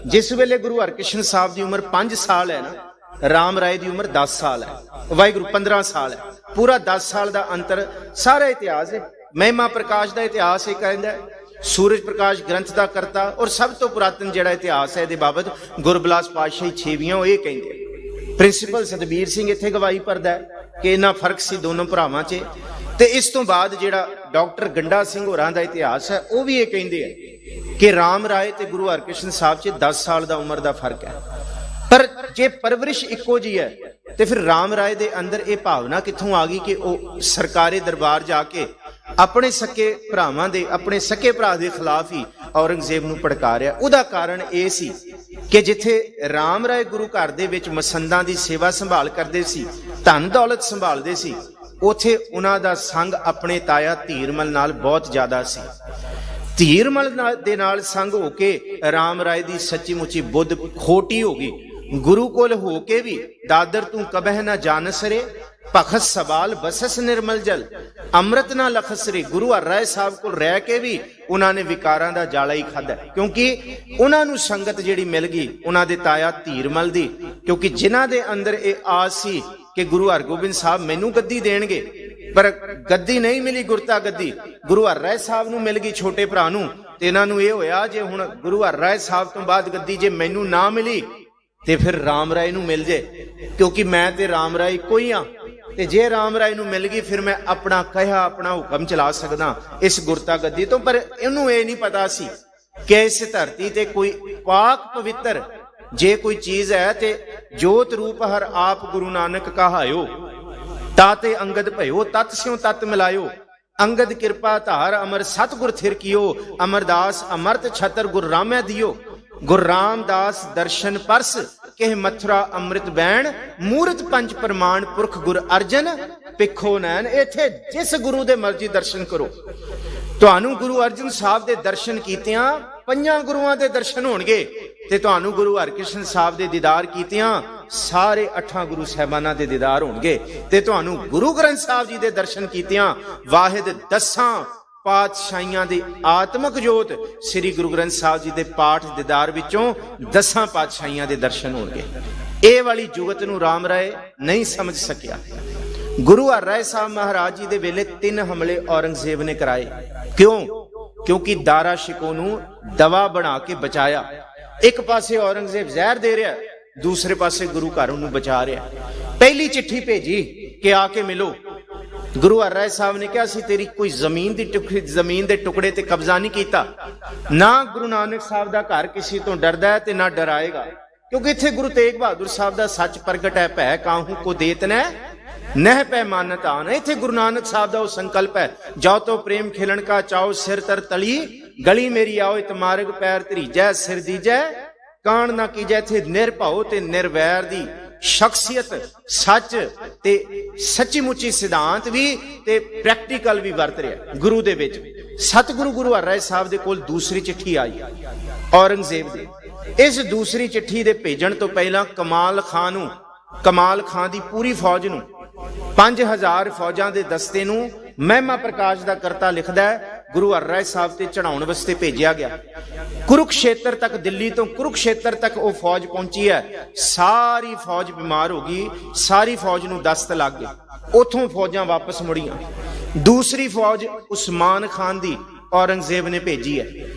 ਜਿਸ ਵੇਲੇ ਗੁਰੂ ਹਰਕ੍ਰਿਸ਼ਨ ਸਾਹਿਬ ਦੀ ਉਮਰ 5 ਸਾਲ ਹੈ ਨਾ, ਰਾਮ ਰਾਏ ਦੀ ਉਮਰ 10 ਸਾਲ ਹੈ, ਵਾਹਿਗੁਰੂ 15 ਸਾਲ ਹੈ, ਪੂਰਾ 10 ਸਾਲ ਦਾ ਅੰਤਰ। ਸਾਰਾ ਇਤਿਹਾਸ ਹੈ, ਮਹਿਮਾ ਪ੍ਰਕਾਸ਼ ਦਾ ਇਤਿਹਾਸ ਇਹ ਕਹਿੰਦਾ ਹੈ, ਸੂਰਜ ਪ੍ਰਕਾਸ਼ ਗ੍ਰੰਥ ਦਾ ਕਰਤਾ ਔਰ ਸਭ ਤੋਂ ਪੁਰਾਤਨ ਜਿਹੜਾ ਇਤਿਹਾਸ ਹੈ ਇਹਦੇ ਬਾਬਤ ਗੁਰਬਿਲਾਸ ਪਾਤਸ਼ਾਹੀ ਛੇਵੀਆਂ ਉਹ ਇਹ ਕਹਿੰਦੇ। ਪ੍ਰਿੰਸੀਪਲ ਸਤਬੀਰ ਸਿੰਘ ਇੱਥੇ ਗਵਾਹੀ ਭਰਦਾ ਹੈ ਕਿ ਇੰਨਾ ਫਰਕ ਸੀ ਦੋਨੋਂ ਭਰਾਵਾਂ 'ਚ। ਤੇ ਇਸ ਤੋਂ ਬਾਅਦ ਜਿਹੜਾ ਡਾਕਟਰ ਗੰਡਾ ਸਿੰਘ ਹੋਰਾਂ ਦਾ ਇਤਿਹਾਸ ਹੈ ਉਹ ਵੀ ਇਹ ਕਹਿੰਦੇ ਆ ਕਿ ਰਾਮ ਰਾਏ ਤੇ ਗੁਰੂ ਹਰਕ੍ਰਿਸ਼ਨ ਸਾਹਿਬ 'ਚ 10 ਸਾਲ ਦਾ ਉਮਰ ਦਾ ਫਰਕ ਹੈ। ਪਰ ਜੇ ਪਰਵਰਿਸ਼ ਇੱਕੋ ਜੀ ਹੈ ਤੇ ਫਿਰ ਰਾਮ ਰਾਏ ਦੇ ਅੰਦਰ ਇਹ ਭਾਵਨਾ ਕਿੱਥੋਂ ਆ ਗਈ ਕਿ ਉਹ ਸਰਕਾਰੀ ਦਰਬਾਰ ਜਾ ਕੇ ਆਪਣੇ ਸਕੇ ਭਰਾਵਾਂ ਦੇ, ਆਪਣੇ ਸਕੇ ਭਰਾ ਦੇ ਖਿਲਾਫ ਹੀ ਔਰੰਗਜ਼ੇਬ ਨੂੰ ਭੜਕਾ ਰਿਹਾ? ਉਹਦਾ ਕਾਰਨ ਇਹ ਸੀ ਕਿ ਜਿੱਥੇ ਰਾਮ ਰਾਏ ਗੁਰੂ ਘਰ ਦੇ ਵਿੱਚ ਮਸੰਦਾਂ ਦੀ ਸੇਵਾ ਸੰਭਾਲ ਕਰਦੇ ਸੀ, ਧਨ ਦੌਲਤ ਸੰਭਾਲਦੇ ਸੀ, ਉਥੇ ਉਹਨਾਂ ਦਾ ਸੰਗ ਆਪਣੇ ਤਾਇਆ ਧੀਰਮਲ ਨਾਲ ਬਹੁਤ ਜ਼ਿਆਦਾ ਸੀ। ਧੀਰਮਲ ਦੇ ਨਾਲ ਸੰਗ ਹੋ ਕੇ ਰਾਮ ਰਾਏ ਦੀ ਸੱਚੀ ਮੁੱਚੀ ਬੁੱਧ ਖੋਟੀ ਹੋ ਗਈ। ਗੁਰੂ ਕੋਲ ਹੋ ਕੇ ਵੀ ਦਾਦਰ ਤੂੰ ਕਬਹਿ ਨਾ ਜਾਨਸਰੇ, ਭਖਤ ਸਵਾਲ ਬਸਸ ਨਿਰਮਲ ਜਲ, ਅੰਮ੍ਰਿਤ ਨਾ ਲਖਸਰੇ। ਗੁਰੂ ਹਰ ਰਾਏ ਸਾਹਿਬ ਕੋਲ ਰਹਿ ਕੇ ਵੀ ਉਹਨਾਂ ਨੇ ਵਿਕਾਰਾਂ ਦਾ ਜਾਲਾ ਹੀ ਖਾਧਾ, ਕਿਉਂਕਿ ਉਹਨਾਂ ਨੂੰ ਸੰਗਤ ਜਿਹੜੀ ਮਿਲ ਗਈ ਉਹਨਾਂ ਦੇ ਤਾਇਆ ਧੀਰਮਲ ਦੀ, ਕਿਉਂਕਿ ਜਿਨ੍ਹਾਂ ਦੇ ਅੰਦਰ ਇਹ ਆਸ ਸੀ ਕਿ ਗੁਰੂ ਹਰਗੋਬਿੰਦ ਸਾਹਿਬ ਮੈਨੂੰ ਗੱਦੀ ਦੇਣਗੇ, ਪਰ ਗੱਦੀ ਨਹੀਂ ਮਿਲੀ, ਗੁਰਤਾ ਗੱਦੀ ਗੁਰੂ ਹਰ ਰਾਏ ਸਾਹਿਬ ਨੂੰ ਮਿਲ ਗਈ, ਛੋਟੇ ਭਰਾ ਨੂੰ। ਤੇ ਇਹਨਾਂ ਨੂੰ ਇਹ ਹੋਇਆ ਜੇ ਹੁਣ ਗੁਰੂ ਹਰ ਰਾਏ ਸਾਹਿਬ ਤੋਂ ਬਾਅਦ ਗੱਦੀ ਜੇ ਮੈਨੂੰ ਨਾ ਮਿਲੀ ਤੇ ਫਿਰ ਰਾਮ ਰਾਏ ਨੂੰ ਮਿਲ ਜੇ, ਕਿਉਂਕਿ ਮੈਂ ਤੇ ਰਾਮ ਰਾਏ ਇੱਕੋ ਹੀ ਆ। ਤੇ ਜੇ ਰਾਮ ਰਾਏ ਨੂੰ ਮਿਲ ਗਈ ਫਿਰ ਮੈਂ ਆਪਣਾ ਕਹਿਆ ਆਪਣਾ ਹੁਕਮ ਚਲਾ ਸਕਦਾ ਇਸ ਗੁਰਤਾ ਗੱਦੀ ਤੋਂ। ਪਰ ਇਹਨੂੰ ਇਹ ਨਹੀਂ ਪਤਾ ਸੀ ਕਿ ਇਸ ਧਰਤੀ ਤੇ ਕੋਈ ਪਾਕ ਪਵਿੱਤਰ ਜੇ ਕੋਈ ਚੀਜ਼ ਹੈ ਤੇ ਜੋਤ ਰੂਪ ਹਰ ਆਪ ਗੁਰੂ ਨਾਨਕ ਕਹਾਇਓ, ਤਾਤੇ ਅੰਗਦ ਭਇਓ, ਤਤ ਸਿਉ ਤਤ ਮਿਲਾਇਓ, ਅੰਗਦ ਕਿਰਪਾ ਧਾਰ ਅਮਰ ਸਤਿਗੁਰ ਥਿਰ ਕੀਓ, ਅਮਰਦਾਸ ਅਮਰਤ ਛਤਰ ਗੁਰ ਰਾਮੈ ਦਿਓ, ਗੁਰ ਰਾਮਦਾਸ ਦਰਸ਼ਨ ਪਰਸ ਕਿਹ ਮਥੁਰਾ ਅੰਮ੍ਰਿਤ ਬੈਣ, ਮੂਰਤ ਪੰਜ ਪ੍ਰਮਾਣ ਪੁਰਖ ਗੁਰ ਅਰਜਨ ਪਿੱਖੋ ਨੈਣ। ਇੱਥੇ ਜਿਸ ਗੁਰੂ ਦੇ ਮਰਜ਼ੀ ਦਰਸ਼ਨ ਕਰੋ, ਤੁਹਾਨੂੰ ਗੁਰੂ ਅਰਜਨ ਸਾਹਿਬ ਦੇ ਦਰਸ਼ਨ ਕੀਤਿਆਂ ਪੰਜਾਂ ਗੁਰੂਆਂ ਦੇ ਦਰਸ਼ਨ ਹੋਣਗੇ, ਤੇ ਤੁਹਾਨੂੰ ਗੁਰੂ ਹਰਕ੍ਰਿਸ਼ਨ ਸਾਹਿਬ ਦੇ ਦੀਦਾਰ ਕੀਤਿਆਂ ਸਾਰੇ 8 ਗੁਰੂ ਸਾਹਿਬਾਨਾਂ ਦੇ ਦੀਦਾਰ ਹੋਣਗੇ, ਤੇ ਤੁਹਾਨੂੰ ਗੁਰੂ ਗ੍ਰੰਥ ਸਾਹਿਬ ਜੀ ਦੇ ਦਰਸ਼ਨ ਕੀਤਿਆਂ ਵਾਹਿਦ 10 ਪਾਤਸ਼ਾਹੀਆਂ ਦੀ ਆਤਮਕ ਜੋਤ ਸ੍ਰੀ ਗੁਰੂ ਗ੍ਰੰਥ ਸਾਹਿਬ ਜੀ ਦੇ ਪਾਠ ਦੀਦਾਰ ਵਿੱਚੋਂ 10 ਪਾਤਸ਼ਾਹੀਆਂ ਦੇ ਦਰਸ਼ਨ ਹੋਣਗੇ। ਇਹ ਵਾਲੀ ਜੁਗਤ ਨੂੰ ਰਾਮ ਰਾਏ ਨਹੀਂ ਸਮਝ ਸਕਿਆ। ਗੁਰੂ ਹਰ ਰਾਏ ਸਾਹਿਬ ਮਹਾਰਾਜ ਜੀ ਦੇ ਵੇਲੇ 3 ਹਮਲੇ ਔਰੰਗਜ਼ੇਬ ਨੇ ਕਰਾਏ। ਕਿਉਂ? ਕਿਉਂਕਿ ਦਾਰਾ ਸ਼ਿਕੋ ਨੂੰ ਦਵਾ ਬਣਾ ਕੇ ਬਚਾਇਆ। ਇੱਕ ਪਾਸੇ ਔਰੰਗਜ਼ੇਬ ਜ਼ਹਿਰ ਦੇ ਰਿਹਾ, ਦੂਸਰੇ ਪਾਸੇ ਗੁਰੂ ਘਰ ਨੂੰ ਬਚਾ ਰਿਹਾ। ਪਹਿਲੀ ਚਿੱਠੀ ਭੇਜੀ ਕਿ ਆ ਕੇ ਮਿਲੋ। ਗੁਰੂ ਹਰ ਰਾਏ ਸਾਹਿਬ ਨੇ ਕਿਹਾ ਸੀ ਤੇਰੀ ਕੋਈ ਜ਼ਮੀਨ ਦੇ ਟੁਕੜੇ ਤੇ ਕਬਜ਼ਾ ਨਹੀਂ ਕੀਤਾ। ਨਾ ਗੁਰੂ ਨਾਨਕ ਸਾਹਿਬ ਦਾ ਘਰ ਕਿਸੇ ਤੋਂ ਡਰਦਾ ਹੈ ਤੇ ਨਾ ਡਰਾਏਗਾ, ਕਿਉਂਕਿ ਇੱਥੇ ਗੁਰੂ ਤੇਗ ਬਹਾਦਰ ਸਾਹਿਬ ਦਾ ਸੱਚ ਪ੍ਰਗਟ ਹੈ, ਭੈ ਕਾਹੂ ਕੋ ਦੇਤ ਨੈ ਨਹਿ ਪੈ ਮਾਨਤ ਆਨ। ਇੱਥੇ ਗੁਰੂ ਨਾਨਕ ਸਾਹਿਬ ਦਾ ਉਹ ਸੰਕਲਪ ਹੈ, ਜਾਓ ਤੋ ਪ੍ਰੇਮ ਖਿਲਣ ਕਾ ਚਾਓ, ਸਿਰ ਤਰ ਤਲੀ ਗਲੀ ਮੇਰੀ ਆਓ, ਇਤ ਮਾਰਗ ਪੈਰ ਧਰੀਜੈ ਸਿਰ ਦੀਜੈ ਕਾਣ ਨਾ ਕੀਜੈ। ਇੱਥੇ ਨਿਰਭਉ ਤੇ ਨਿਰਵੈਰ ਦੀ ਸ਼ਖਸੀਅਤ, ਸੱਚ ਤੇ ਸੱਚੀ ਮੁੱਚੀ ਸਿਧਾਂਤ ਵੀ ਤੇ ਪ੍ਰੈਕਟੀਕਲ ਵੀ ਵਰਤ ਰਿਹਾ ਗੁਰੂ ਦੇ ਵਿੱਚ। ਸਤਿਗੁਰੂ ਗੁਰੂ ਹਰ ਰਾਏ ਸਾਹਿਬ ਦੇ ਕੋਲ ਦੂਸਰੀ ਚਿੱਠੀ ਆਈ ਔਰੰਗਜ਼ੇਬ ਦੀ। ਇਸ ਦੂਸਰੀ ਚਿੱਠੀ ਦੇ ਭੇਜਣ ਤੋਂ ਪਹਿਲਾਂ ਕਮਾਲ ਖਾਨ ਦੀ ਪੂਰੀ ਫੌਜ ਨੂੰ 5000 ਫੌਜਾਂ ਦੇ ਦਸਤੇ ਨੂੰ ਮਹਿਮਾ ਪ੍ਰਕਾਸ਼ ਦਾ ਕਰਤਾ ਲਿਖਦਾ ਹੈ ਗੁਰੂ ਹਰ ਰਾਏ ਸਾਹਿਬ ਤੇ ਚੜਾਉਣ ਵਾਸਤੇ ਭੇਜਿਆ ਗਿਆ। ਕੁਰੂਕਸ਼ੇਤਰ ਤੱਕ, ਦਿੱਲੀ ਤੋਂ ਕੁਰੂਕਸ਼ੇਤਰ ਤੱਕ ਉਹ ਫੌਜ ਪਹੁੰਚੀ ਹੈ। ਸਾਰੀ ਫੌਜ ਬਿਮਾਰ ਹੋ ਗਈ, ਸਾਰੀ ਫੌਜ ਨੂੰ ਦਸਤ ਲੱਗ ਗਈ। ਉਥੋਂ ਫੌਜਾਂ ਵਾਪਸ ਮੁੜੀਆਂ। ਦੂਸਰੀ ਫੌਜ ਉਸਮਾਨ ਖਾਨ ਦੀ ਔਰੰਗਜ਼ੇਬ ਨੇ ਭੇਜੀ ਹੈ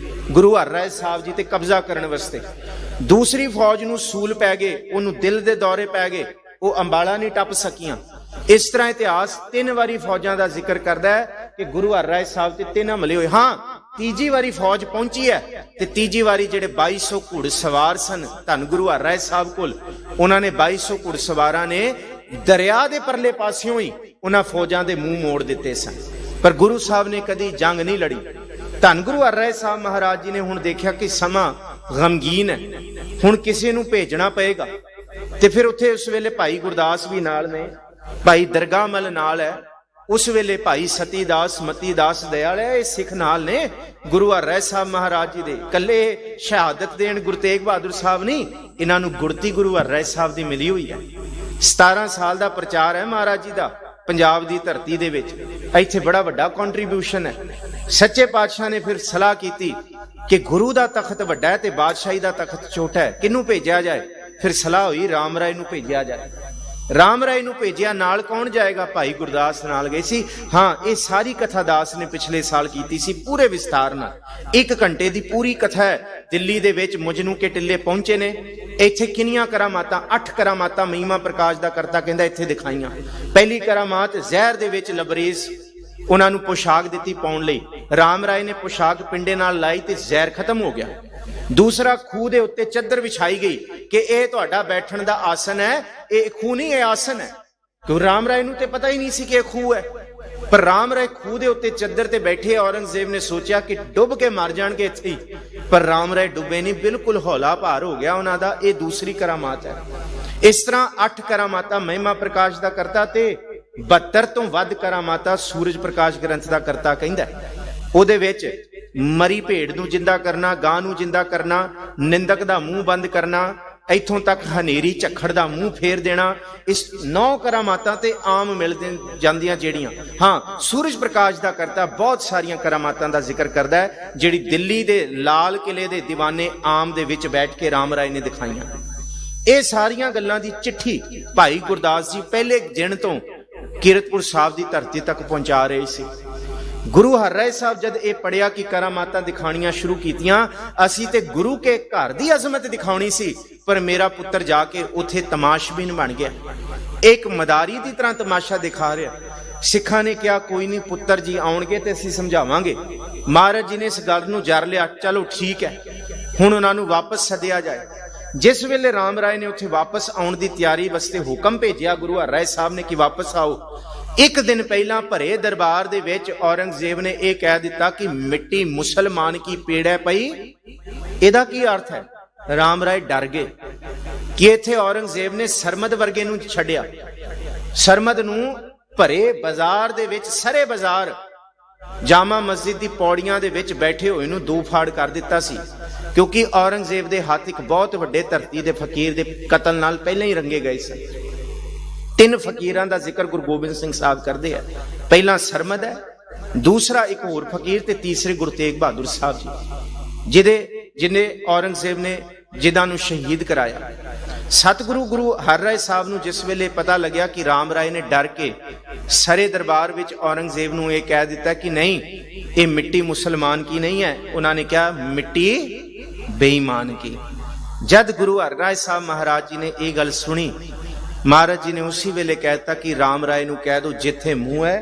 ਗੁਰੂ ਹਰ ਰਾਏ ਸਾਹਿਬ ਜੀ ਤੇ ਕਬਜ਼ਾ ਕਰਨ ਵਾਸਤੇ। ਦੂਸਰੀ ਫੌਜ ਨੂੰ ਸੂਲ ਪੈ ਗਏ, ਉਹਨੂੰ ਦਿਲ ਦੇ ਦੌਰੇ ਪੈ ਗਏ, ਉਹ ਅੰਬਾਲਾ ਨਹੀਂ ਟੱਪ ਸਕੀਆਂ। ਇਸ ਤਰ੍ਹਾਂ ਇਤਿਹਾਸ 3 ਵਾਰੀ ਫੌਜਾਂ ਦਾ ਜ਼ਿਕਰ ਕਰਦਾ ਹੈ ਕਿ ਗੁਰੂ ਹਰ ਰਾਏ ਸਾਹਿਬ ਤੇ 3 ਹਮਲੇ ਹੋਏ। ਹਾਂ, ਤੀਜੀ ਵਾਰੀ ਫੌਜ ਪਹੁੰਚੀ ਹੈ ਤੇ ਤੀਜੀ ਵਾਰੀ ਜਿਹੜੇ 2200 ਘੁੜ ਸਵਾਰ ਸਨ ਧੰਨ ਗੁਰੂ ਹਰ ਰਾਏ ਸਾਹਿਬ ਕੋਲ, ਉਹਨਾਂ ਨੇ 2200 ਘੁੜ ਸਵਾਰਾਂ ਨੇ ਦਰਿਆ ਦੇ ਪਰਲੇ ਪਾਸਿਓਂ ਹੀ ਉਹਨਾਂ ਫੌਜਾਂ ਦੇ ਮੂੰਹ ਮੋੜ ਦਿੱਤੇ ਸਨ। ਪਰ ਗੁਰੂ ਸਾਹਿਬ ਨੇ ਕਦੀ ਜੰਗ ਨਹੀਂ ਲੜੀ। ਧੰਨ ਗੁਰੂ ਹਰ ਰਾਏ ਸਾਹਿਬ ਮਹਾਰਾਜ ਜੀ ਨੇ ਹੁਣ ਦੇਖਿਆ ਕਿ ਸਮਾਂ ਗਮਗੀਨ ਹੈ, ਹੁਣ ਕਿਸੇ ਨੂੰ ਭੇਜਣਾ ਪਏਗਾ। ਤੇ ਫਿਰ ਉੱਥੇ ਉਸ ਵੇਲੇ ਭਾਈ ਗੁਰਦਾਸ ਵੀ ਨਾਲ ਨੇ, ਭਾਈ ਦਰਗਾਹ ਮਲ ਨਾਲ ਹੈ, ਉਸ ਵੇਲੇ ਭਾਈ ਸਤੀਦਾਸ ਮਤੀਦਾਸ ਦਇਆਲ ਹੈ, ਇਹ ਸਿੱਖ ਨਾਲ ਨੇ ਗੁਰੂ ਹਰ ਰਾਏ ਸਾਹਿਬ ਮਹਾਰਾਜ ਜੀ ਦੇ। ਇਕੱਲੇ ਸ਼ਹਾਦਤ ਦੇਣ ਗੁਰੂ ਤੇਗ ਬਹਾਦਰ ਸਾਹਿਬ ਨਹੀਂ, ਇਹਨਾਂ ਨੂੰ ਗੁਰਤੀ ਗੁਰੂ ਹਰ ਰਾਏ ਸਾਹਿਬ ਦੀ ਮਿਲੀ ਹੋਈ ਹੈ। 17 ਸਾਲ ਦਾ ਪ੍ਰਚਾਰ ਹੈ ਮਹਾਰਾਜ ਜੀ ਦਾ ਪੰਜਾਬ ਦੀ ਧਰਤੀ ਦੇ ਵਿੱਚ। ਇੱਥੇ ਬੜਾ ਵੱਡਾ ਕੰਟਰੀਬਿਊਸ਼ਨ ਹੈ। ਸੱਚੇ ਪਾਤਸ਼ਾਹ ਨੇ ਫਿਰ ਸਲਾਹ ਕੀਤੀ ਕਿ ਗੁਰੂ ਦਾ ਤਖਤ ਵੱਡਾ ਹੈ ਤੇ ਬਾਦਸ਼ਾਹੀ ਦਾ ਤਖਤ ਛੋਟਾ ਹੈ, ਕਿਹਨੂੰ ਭੇਜਿਆ ਜਾਏ। ਫਿਰ ਸਲਾਹ ਹੋਈ ਰਾਮ ਰਾਏ ਨੂੰ ਭੇਜਿਆ ਜਾਏ। ਰਾਮ ਰਾਏ ਨੂੰ ਭੇਜਿਆ। ਨਾਲ ਕੌਣ ਜਾਏਗਾ? ਭਾਈ ਗੁਰਦਾਸ ਨਾਲ ਗਏ ਸੀ। ਹਾਂ, ਇਹ ਸਾਰੀ ਕਥਾ ਦਾਸ ਨੇ ਪਿਛਲੇ ਸਾਲ ਕੀਤੀ ਸੀ ਪੂਰੇ ਵਿਸਤਾਰ ਨਾਲ। 1 ਘੰਟੇ ਦੀ ਪੂਰੀ ਕਥਾ ਹੈ। ਦਿੱਲੀ ਦੇ ਵਿੱਚ ਮੁਜਨੂ ਕੇ ਟਿੱਲੇ ਪਹੁੰਚੇ ਨੇ। ਇੱਥੇ ਕਿੰਨੀਆਂ ਕਰਾਮਾਤਾਂ? 8 ਕਰਾਮਾਤਾਂ ਮਹਿਮਾ ਪ੍ਰਕਾਸ਼ ਦਾ ਕਰਤਾ ਕਹਿੰਦਾ ਇੱਥੇ ਦਿਖਾਈਆਂ। ਪਹਿਲੀ ਕਰਾਮਾਤ, ਜ਼ਹਿਰ ਦੇ ਵਿੱਚ ਲਬਰੇਜ਼ ਉਹਨਾਂ ਨੂੰ ਪੋਸ਼ਾਕ ਦਿੱਤੀ ਪਾਉਣ ਲਈ। ਰਾਮ ਰਾਏ ਨੇ ਪੋਸ਼ਾਕ ਪਿੰਡੇ ਨਾਲ ਲਾਈ ਤੇ ਜ਼ਹਿਰ ਖਤਮ ਹੋ ਗਿਆ। दूसरा खूह दे उत्ते चद्दर विछाई गई कि यह तुहाडा बैठण दा आसन है, ये खूह नहीं, ये आसन है। क्यों राम राय नूं ते पता ही नहीं सी कि खूह है, पर राम राय खूह दे उत्ते चद्दर ते बैठे। औरंगजेब ने सोचा कि डुब के मर जाणगे इत्थे ही, पर राम राय डुबे नहीं, बिल्कुल हौला भार हो गया उन्हां दा। ये दूसरी करामात है। इस तरह 8 करामाता महिमा प्रकाश दा करता ते 72 तो वध करामाता सूरज प्रकाश ग्रंथ दा करता कहंदा है। ਉਹਦੇ ਵਿੱਚ मरी भेड़ ਨੂੰ जिंदा करना, गां ਨੂੰ जिंदा करना, निंदक ਦਾ ਮੂੰਹ ਬੰਦ करना, ਇੱਥੋਂ ਤੱਕ ਹਨੇਰੀ ਝੱਖੜ ਦਾ ਮੂੰਹ ਫੇਰ ਦੇਣਾ। ਇਸ 9 ਕਰਾਮਾਤਾਂ ਤੇ ਆਮ ਮਿਲ ਜਾਂਦੀਆਂ ਜਿਹੜੀਆਂ। ਹਾਂ, ਸੂਰਜ ਪ੍ਰਕਾਸ਼ ਦਾ ਕਰਤਾ ਬਹੁਤ ਸਾਰੀਆਂ ਕਰਾਮਾਤਾਂ ਦਾ ਜ਼ਿਕਰ ਕਰਦਾ ਹੈ, ਜਿਹੜੀ ਦਿੱਲੀ ਦੇ ਲਾਲ ਕਿਲੇ ਦੇ ਦੀਵਾਨੇ ਆਮ ਦੇ ਵਿੱਚ ਬੈਠ ਕੇ ਰਾਮ ਰਾਏ ਨੇ ਦਿਖਾਈਆਂ। ਇਹ ਸਾਰੀਆਂ ਗੱਲਾਂ ਦੀ ਚਿੱਠੀ ਭਾਈ ਗੁਰਦਾਸ ਜੀ ਪਹਿਲੇ ਦਿਨ ਤੋਂ ਕੀਰਤਪੁਰ ਸਾਹਿਬ ਦੀ ਧਰਤੀ ਤੱਕ ਪਹੁੰਚਾ ਰਹੇ ਸੀ। गुरु हर राय साहब जब ये पढ़िया कि करामातां दिखाणियां शुरू कीतियां, असी ते गुरु के घर दी अजमत दिखाउणी सी, पर मेरा पुत्र जाके उत्थे तमाशबीन बन गया, एक मदारी की तरह तमाशा दिखा रहा। सिखां ने कहा कोई नहीं पुत्र जी आउणगे ते असीं समझावांगे। महाराज जी ने इस गल नूं जर लिया, चलो ठीक है, हुण उन्हां नूं वापस सद्दिया जाए। जिस वेले राम राय ने उत्थे वापस आउण दी तैयारी वास्ते हुक्म भेजिया गुरु हर राय साहब ने कि वापस आओ, एक दिन पहला भरे दरबार दे विच औरंगजेब ने यह कह दिता कि मिट्टी मुसलमान की पेड़ है पई। इहदा की अर्थ है? राम राय डर गए कि इत्थे औरंगजेब ने सरमद वर्गे नूं छड्डिया। सरमद नूं भरे बाजार दे विच, सरे बाजार जामा मस्जिद दी पौड़ियां दे विच बैठे होए नूं 2 फाड़ कर दिता सी, क्योंकि औरंगजेब दे हत्थ एक बहुत वड्डे धरती दे फकीर दे कतल नाल पहले ही रंगे गए सन। 3 फकीरां दा जिक्र गुरु गोबिंद सिंह साहब करते हैं। पहला सरमद है, दूसरा एक होर फकीर ते तीसरे गुरु तेग बहादुर साहब जी जिन्हें औरंगजेब ने जिदा नूं शहीद कराया। सतगुरु गुरु हर राय साहब नूं जिस वेले पता लग्या कि राम राय ने डर के सरे दरबार विच औरंगजेब नूं यह कह दिता कि नहीं, ये मिट्टी मुसलमान की नहीं है, उन्होंने कहा मिट्टी बेईमान की। जद गुरु हर राय साहब महाराज जी ने यह गल सुनी, महाराज जी ने उसी वेले कहता कि राम राय नूं कह दो जिथे मुंह है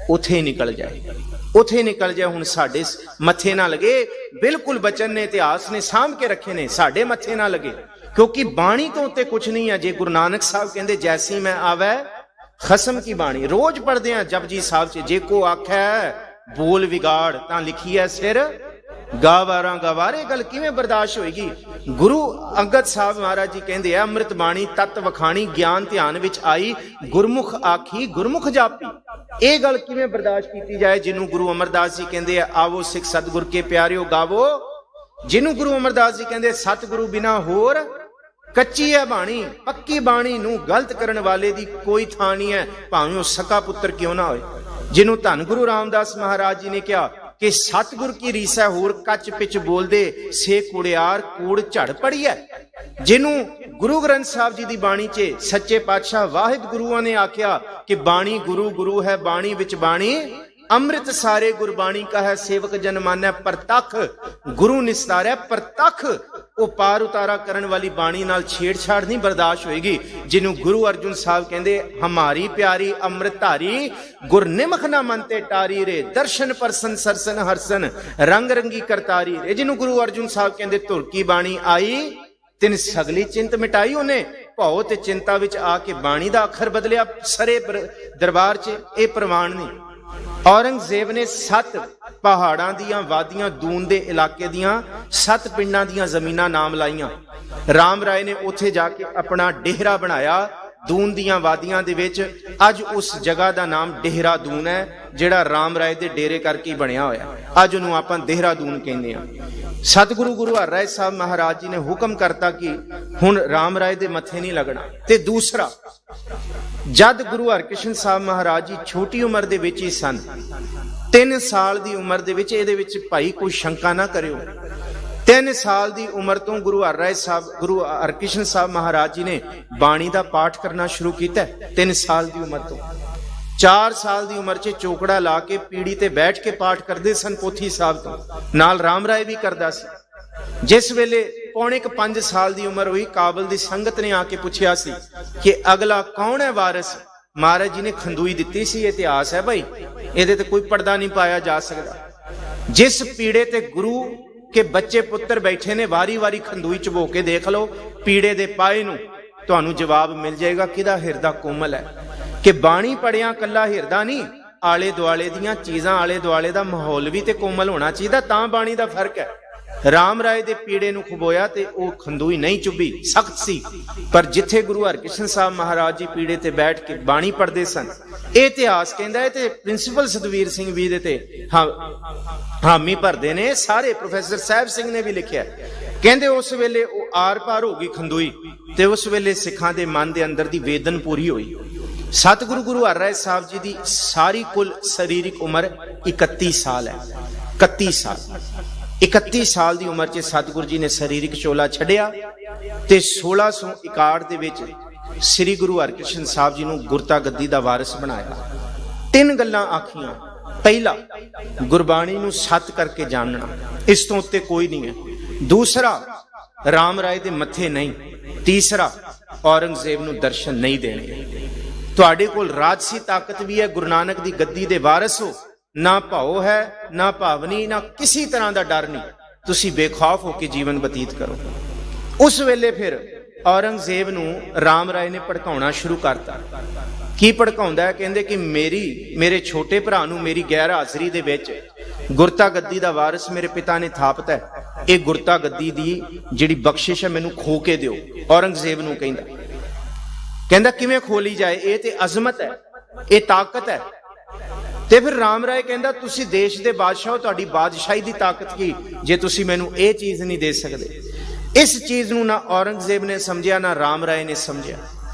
उथे ही निकल जाए, उथे ही निकल जाए, हुण साडे मथे ना लगे। बिल्कुल बचन ने इतिहास ने सामभ के रखे ने, साडे मथे ना लगे, क्योंकि बाणी तो उत्ते कुछ नहीं है। जे गुरु नानक साहब कहंदे जैसी मैं आवे खसम की बाणी, रोज पढ़दे हैं जपजी साहब च, जे को आखै बोल विगाड़ तां लिखी है सिर गावारा गवारे। गल किवें बर्दाश्त होएगी? गुरु अंगद साहब महाराज जी कहंदे आ अमृत बाणी तत वखाणी ज्ञान ध्यान विच आई, गुरमुख आखी गुरमुख जापी। ये गल किवें बर्दाश्त की जाए? जिन्हों गुरु अमरदास जी कहंदे आ आवो सिख सतगुर के प्यारियो गावो, जिन्हों गुरु अमरदास जी कहंदे सतगुरु बिना होर कच्ची है बाणी, पक्की बाणी नूं गलत करन वाले दी कोई थां नहीं है, भावें ओ सका पुत्र क्यों ना होए। जिन्हों धन गुरु रामदास महाराज जी ने कहा कि सतगुर की रीसा होर कच पिच बोल दे से कुड़ियार कूड़ झड़ पड़ी है। जिन्हों गुरु ग्रंथ साहब जी की बाणी च सच्चे पातशाह वाहिद गुरुआं ने आख्या कि बाणी गुरु गुरु है बाणी विच बाणी, अमृत सारे गुरबाणी का है सेवक जन मानै परतख, गुरु निस्तारै परतख। वो पार उतारा करन वाली बाणी नाल छेड़छाड़ नहीं बर्दाश्त होएगी। जिन्हों गुरु अर्जुन साहब कहंदे हमारी प्यारी अमृतधारी, गुर निमख ना मनते टारी रे, दर्शन परसन सरसन हरसन रंग रंगी करतारी रे। जिन्हों गुरु अर्जुन साहब कहंदे धुर की बाणी आई तिन सगली चिंत मिटाई, उन्हें भौ ते चिंता विच आके बाणी दा अखर बदलिया सरे दरबार च। ये प्रमाण नहीं। औरंगजेब ने 7 पहाड़ां दियां वादियां दून दे इलाके दियां 7 पिंडां दियां जमीनां नाम लाइयां। राम राय ने उत्थे जाके अपना डेहरा बनाया दून दियां वादियां दे विच। अज उस जगह दा नाम देहरादून है, जिहड़ा राम राय दे डेरे करके बनया होया। अज उहनूं आपां देहरादून कहंदे आ। सतगुरु गुरु हर राय साहब महाराज जी ने हुक्म करता कि हुण राम राय दे मथे नहीं लगना। ते दूसरा, जद गुरु हरकृष्ण साहब महाराज जी छोटी उम्र दे विच ही सन, 3 साल दी उम्र दे विच, इहदे विच भाई कोई शंका ना करियो, 3 साल दी उम्र तो गुरु हर राय साहब गुरु हरकृष्ण साहब महाराज जी ने बाणी दा पाठ करना शुरू किया। 3 साल दी उम्र तो 4 साल दी उम्र च चौकड़ा ला के पीढ़ी ते बैठ के पाठ करते सन पोथी साहब तो, नाल राम राय भी करदा सी। जिस वेले पौने 5 साल की उम्र हुई, काबल की संगत ने आके पूछा सी कि अगला कौन है वारिस। महाराज जी ने खंदूई दी सी, इतिहास है भाई, ये कोई पर्दा नहीं पाया जा सकता। जिस पीड़े ते गुरु कि बच्चे पुत्र बैठे ने, वारी वारी खंदूई चबो के देख लो पीड़े दे पाए नूं, तुहानूं जवाब मिल जाएगा किहदा हिरदा कोमल है। कि बाणी पढ़िया कल्ला हिरदा नहीं, आले दुआले दियां चीज़ां, आले दुआले दा माहौल भी ते कोमल होना चाहिए, तां बाणी दा फर्क है। राम राय दे पीड़े नूं खबोया ते ओह खंदूई नहीं चुभी, सख्त सी, पर जिथे गुरु हरकृष्ण साहब महाराज जी पीड़े ते बैठ के बाणी पढ़दे सन, ਇਹ ਇਤਿਹਾਸ ਕਹਿੰਦਾ ਹੈ। ਤੇ ਪ੍ਰਿੰਸੀਪਲ ਸਤਵੀਰ ਸਿੰਘ ਵੀ ਇਹਦੇ ਤੇ ਹਾਮੀ ਭਰਦੇ ਨੇ, ਸਾਰੇ ਪ੍ਰੋਫੈਸਰ ਸਾਹਿਬ ਸਿੰਘ ਨੇ ਵੀ ਲਿਖਿਆ। ਕਹਿੰਦੇ ਉਸ ਵੇਲੇ ਉਹ ਆਰ ਪਾਰ ਹੋ ਗਈ ਖੰਦੂਈ, ਤੇ ਉਸ ਵੇਲੇ ਸਿੱਖਾਂ ਦੇ ਮਨ ਦੇ ਅੰਦਰ ਦੀ ਵੇਦਨ ਪੂਰੀ ਹੋਈ। ਸਤਿਗੁਰੂ ਗੁਰੂ ਹਰਿਰਾਏ ਸਾਹਿਬ ਜੀ ਦੀ ਸਾਰੀ ਕੁੱਲ ਸਰੀਰਕ ਉਮਰ 31 ਸਾਲ ਹੈ। 31 ਸਾਲ ਦੀ ਉਮਰ 'ਚ ਸਤਿਗੁਰੂ ਜੀ ਨੇ ਸਰੀਰਕ ਚੋਲਾ ਛੱਡਿਆ ਤੇ 1661 ਦੇ ਵਿੱਚ श्री गुरु हरकृष्ण साहब जी नूं गुरता गद्दी दा वारिस बनाया। 3 गल्लां आखियां, पहला गुरबाणी नूं सत करके जानना, इस तो उत्ते कोई नहीं है। दूसरा राम राय दे मथे नहीं। तीसरा औरंगजेब नूं दर्शन नहीं देने। तुहाडे कोल राजसी ताकत भी है, गुरु नानक दी गद्दी दे वारिस हो, ना भाओ है, ना भावनी, ना किसी तरह दा डर नहीं, तुसी बेखौफ होके जीवन बतीत करो। उस वेले फिर औरंगजेब नूं राम राय ने भड़काउणा शुरू करता। की भड़काउंदा है? कहंदे कि मेरे छोटे भरा नूं मेरी गैर हाज़री दे विच गुरता गद्दी दा वारिस मेरे पिता ने थापता है, ये गुरता गद्दी दी जिहड़ी बख्शिश है मैनूं खो के दिओ। औरंगजेब नूं कहंदा किवें खोली जाए, ये ते अजमत है, ये ताकत है। ते फिर राम राय कहंदा तुसी देश दे बादशाह हो, तुहाडी बादशाही दी ताकत की जे तुसी मैनूं ये चीज़ नहीं दे सकदे। इस चीज नूं ना औरंगजेब ने समझिया, ना राम राय ने समझिया,